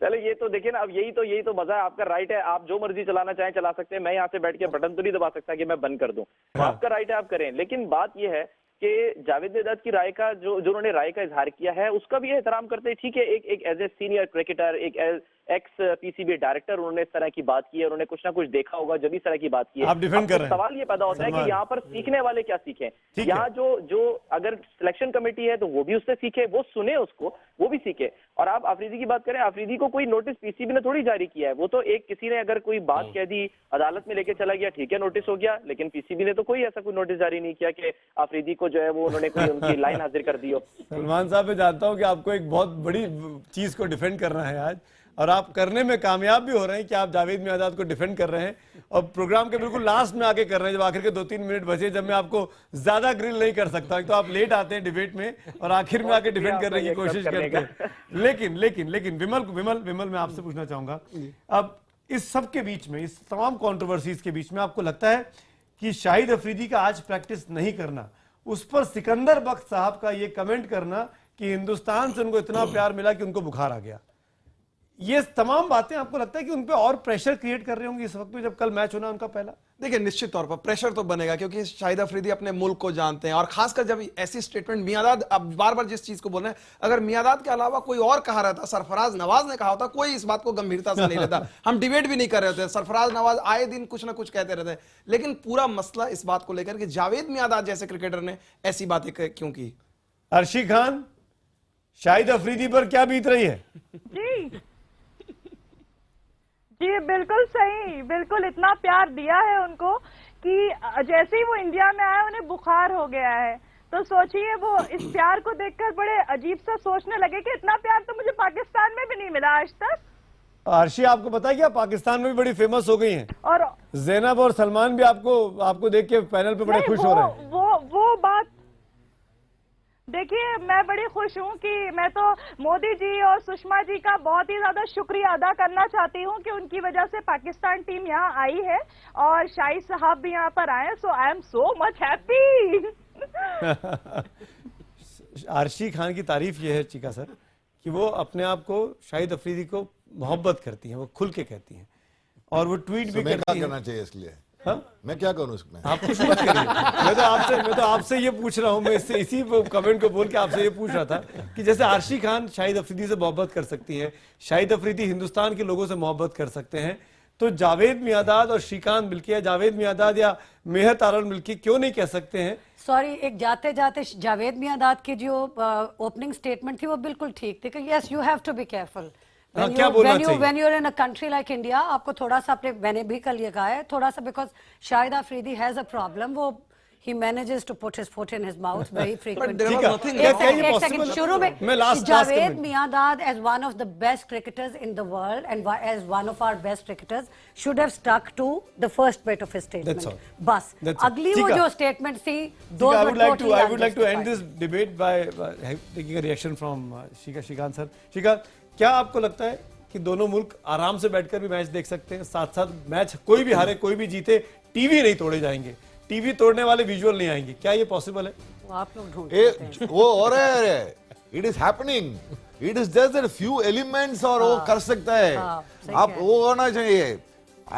चलो ये तो देखिए ना, अब यही तो मजा है। आपका राइट है, आप जो मर्जी चलाना चाहें चला सकते हैं। मैं यहाँ से बैठ के बटन तो नहीं दबा सकता कि मैं बंद कर दूं। आपका राइट है, आप करें। लेकिन बात यह है कि जावेद मियांदाद की राय का जो उन्होंने राय का इजहार किया है उसका भी एहतराम करते हैं। ठीक है, एक एज ए सीनियर क्रिकेटर, एक एक्स पीसीबी डायरेक्टर, उन्होंने इस तरह की बात की है, उन्होंने कुछ ना कुछ देखा होगा जब इस तरह की बात की है। आप डिफेंड कर रहे हैं। सवाल ये पैदा होता है कि यहाँ पर सीखने वाले क्या सीखें। यहाँ जो अगर सिलेक्शन कमेटी है तो वो भी उससे सीखे, वो सुने उसको, वो भी सीखे। और आप अफरीदी की बात करें, अफरीदी को कोई नोटिस पीसीबी ने थोड़ी जारी किया है। वो तो एक किसी ने अगर कोई बात कह दी, अदालत में लेके चला गया, ठीक है, नोटिस हो गया। लेकिन पीसीबी ने तो कोई ऐसा कोई नोटिस जारी नहीं किया कि अफरीदी को जो है वो उन्होंने कोई उनकी लाइन हाजिर कर दी हो। सलमान साहब, मैं जानता हूँ कि आपको एक बहुत बड़ी चीज को डिफेंड करना है आज, और आप करने में कामयाब भी हो रहे हैं कि आप जावेद मियांदाद को डिफेंड कर रहे हैं, और प्रोग्राम के बिल्कुल लास्ट में आके कर रहे हैं, जब आखिर के 2-3 मिनट बचे, जब मैं आपको ज्यादा ग्रिल नहीं कर सकता। तो आप लेट आते हैं डिबेट में और आखिर में आके डिफेंड करने की कोशिश करते हैं। लेकिन विमल मैं आपसे पूछना चाहूंगा, अब इस सब के बीच में, इस तमाम कॉन्ट्रोवर्सीज के बीच में, आपको लगता है कि शाहिद अफरीदी का आज प्रैक्टिस नहीं करना, उस पर सिकंदर बख्त साहब का ये कमेंट करना कि हिंदुस्तान से उनको इतना प्यार मिला कि उनको बुखार आ गया। ये तमाम बातें आपको लगता है कि उन पे और प्रेशर क्रिएट कर रहे होंगे इस वक्त में जब कल मैच होना उनका पहला? देखिए निश्चित तौर पर प्रेशर तो बनेगा, क्योंकि शाहिद अफरीदी अपने मुल्क को जानते हैं, और खासकर जब ऐसी स्टेटमेंट मियांदाद अब बार बार जिस चीज को बोल रहे हैं, अगर मियांदाद के अलावा कोई और कहा रहता, सरफराज नवाज ने कहा होता, कोई इस बात को गंभीरता से नहीं लेता, हम डिबेट भी नहीं कर रहे होते। सरफराज नवाज आए दिन कुछ ना कुछ कहते रहते हैं, लेकिन पूरा मसला इस बात को लेकर कि जावेद मियांदाद जैसे क्रिकेटर ने ऐसी बातें क्यों की। अर्शी खान, शाहिद अफरीदी पर क्या बीत रही है? जी बिल्कुल सही, बिल्कुल इतना प्यार दिया है उनको कि जैसे ही वो इंडिया में आए उन्हें बुखार हो गया है। तो सोचिए वो इस प्यार को देखकर बड़े अजीब सा सोचने लगे कि इतना प्यार तो मुझे पाकिस्तान में भी नहीं मिला आज तक। अर्शी, आपको पता है क्या पाकिस्तान में भी बड़ी फेमस हो गई हैं, और ज़ैनब और सलमान भी आपको देख के पैनल पे बड़े खुश हो रहे हैं। वो बात देखिए, मैं बड़ी खुश हूँ कि मैं तो मोदी जी और सुषमा जी का बहुत ही ज्यादा शुक्रिया अदा करना चाहती हूँ कि उनकी वजह से पाकिस्तान टीम यहाँ आई है और शाहिद साहब भी यहाँ पर आए। So I am so much happy. Arshi Khan की तारीफ ये है चीका सर कि वो अपने आप को शाहिद अफरीदी को मोहब्बत करती हैं, वो खुल के कहती हैं और वो ट्वीट भी करती हैं। करना चाहिए इसलिए हाँ? मैं क्या करूं इसमें? आप कुछ मत करिए। मैं तो आपसे ये पूछ रहा हूँ, मैं इसी कमेंट को बोल के आपसे ये पूछ रहा था कि जैसे आरशी खान शाहिद अफरीदी से मोहब्बत कर सकती हैं, शाहिद अफरीदी हिंदुस्तान के लोगों से मोहब्बत कर सकते हैं, तो जावेद मियांदाद और श्रीकांत मिल्की या जावेद मियांदाद या मेहर तारल मिल्की क्यों नहीं कह सकते हैं? सॉरी, एक जाते जाते जावेद मियांदाद की जो ओपनिंग स्टेटमेंट थी वो बिल्कुल ठीक थी कि yes you have to be careful when you're in a country like India, आपको थोड़ा सा अपने, मैंने भी कल ये कहा है, थोड़ा सा, because Shahid Afridi has a problem, वो he manages to put his foot in his mouth very frequently. एक सेकंड, शुरू में Javed Miandad as one of the best cricketers in the world and as one of our best cricketers should have stuck to the first bit of his statement. बस अगली वो जो statement थी, I would like to end this debate by taking a reaction from Shrikant sir. Shrikant, क्या आपको लगता है कि दोनों मुल्क आराम से बैठकर भी मैच देख सकते हैं, साथ साथ मैच कोई भी हारे कोई भी जीते टीवी नहीं तोड़े जाएंगे, टीवी तोड़ने वाले विजुअल नहीं आएंगे, क्या ये पॉसिबल है? आप लोग ढूंढते वो हो रहा है, it is happening, it is just that few elements और वो कर सकता है। आप वो होना चाहिए।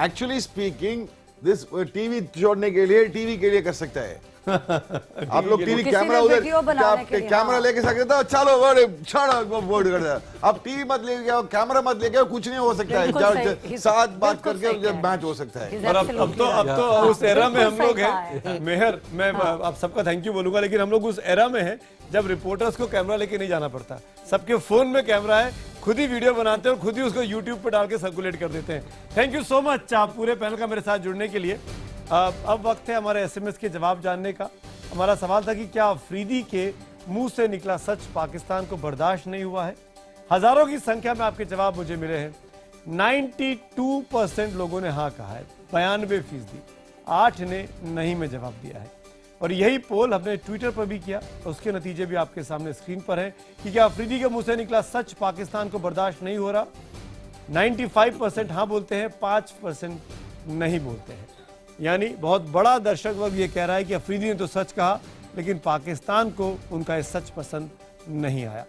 एक्चुअली स्पीकिंग दिस टीवी जोड़ने के लिए कर सकता है। आप लोग टीवी कैमरा उधर कैमरा लेके सकते थे, चलो बोर्ड कर दिया। आप टीवी मत लेके आओ, कैमरा मत लेके आओ, कुछ नहीं हो सकता है, साथ बात करके मैच हो सकता है। और अब तो उस एरा में हम लोग हैं। मेहर, मैं आप सबका थैंक यू बोलूंगा, लेकिन हम लोग उस एरा में हैं जब रिपोर्टर्स को कैमरा लेके नहीं जाना पड़ता, सबके फोन में कैमरा है, खुद ही वीडियो बनाते हैं और खुद ही उसको यूट्यूब पर डाल के सर्कुलेट कर देते हैं। थैंक यू सो मच आप पूरे पैनल का मेरे साथ जुड़ने के लिए। अब वक्त है हमारे एसएमएस के जवाब जानने का। हमारा सवाल था कि क्या अफरीदी के मुंह से निकला सच पाकिस्तान को बर्दाश्त नहीं हुआ है? हजारों की संख्या में आपके जवाब मुझे मिले हैं। 92% लोगों ने हाँ कहा है, 92%, 8 ने नहीं में जवाब दिया है। और यही पोल हमने ट्विटर पर भी किया, उसके नतीजे भी आपके सामने स्क्रीन पर हैं कि क्या अफरीदी के मुंह से निकला सच पाकिस्तान को बर्दाश्त नहीं हो रहा। 95% हाँ बोलते हैं, 5% नहीं बोलते हैं। यानी बहुत बड़ा दर्शक वर्ग ये कह रहा है कि अफरीदी ने तो सच कहा, लेकिन पाकिस्तान को उनका ये सच पसंद नहीं आया।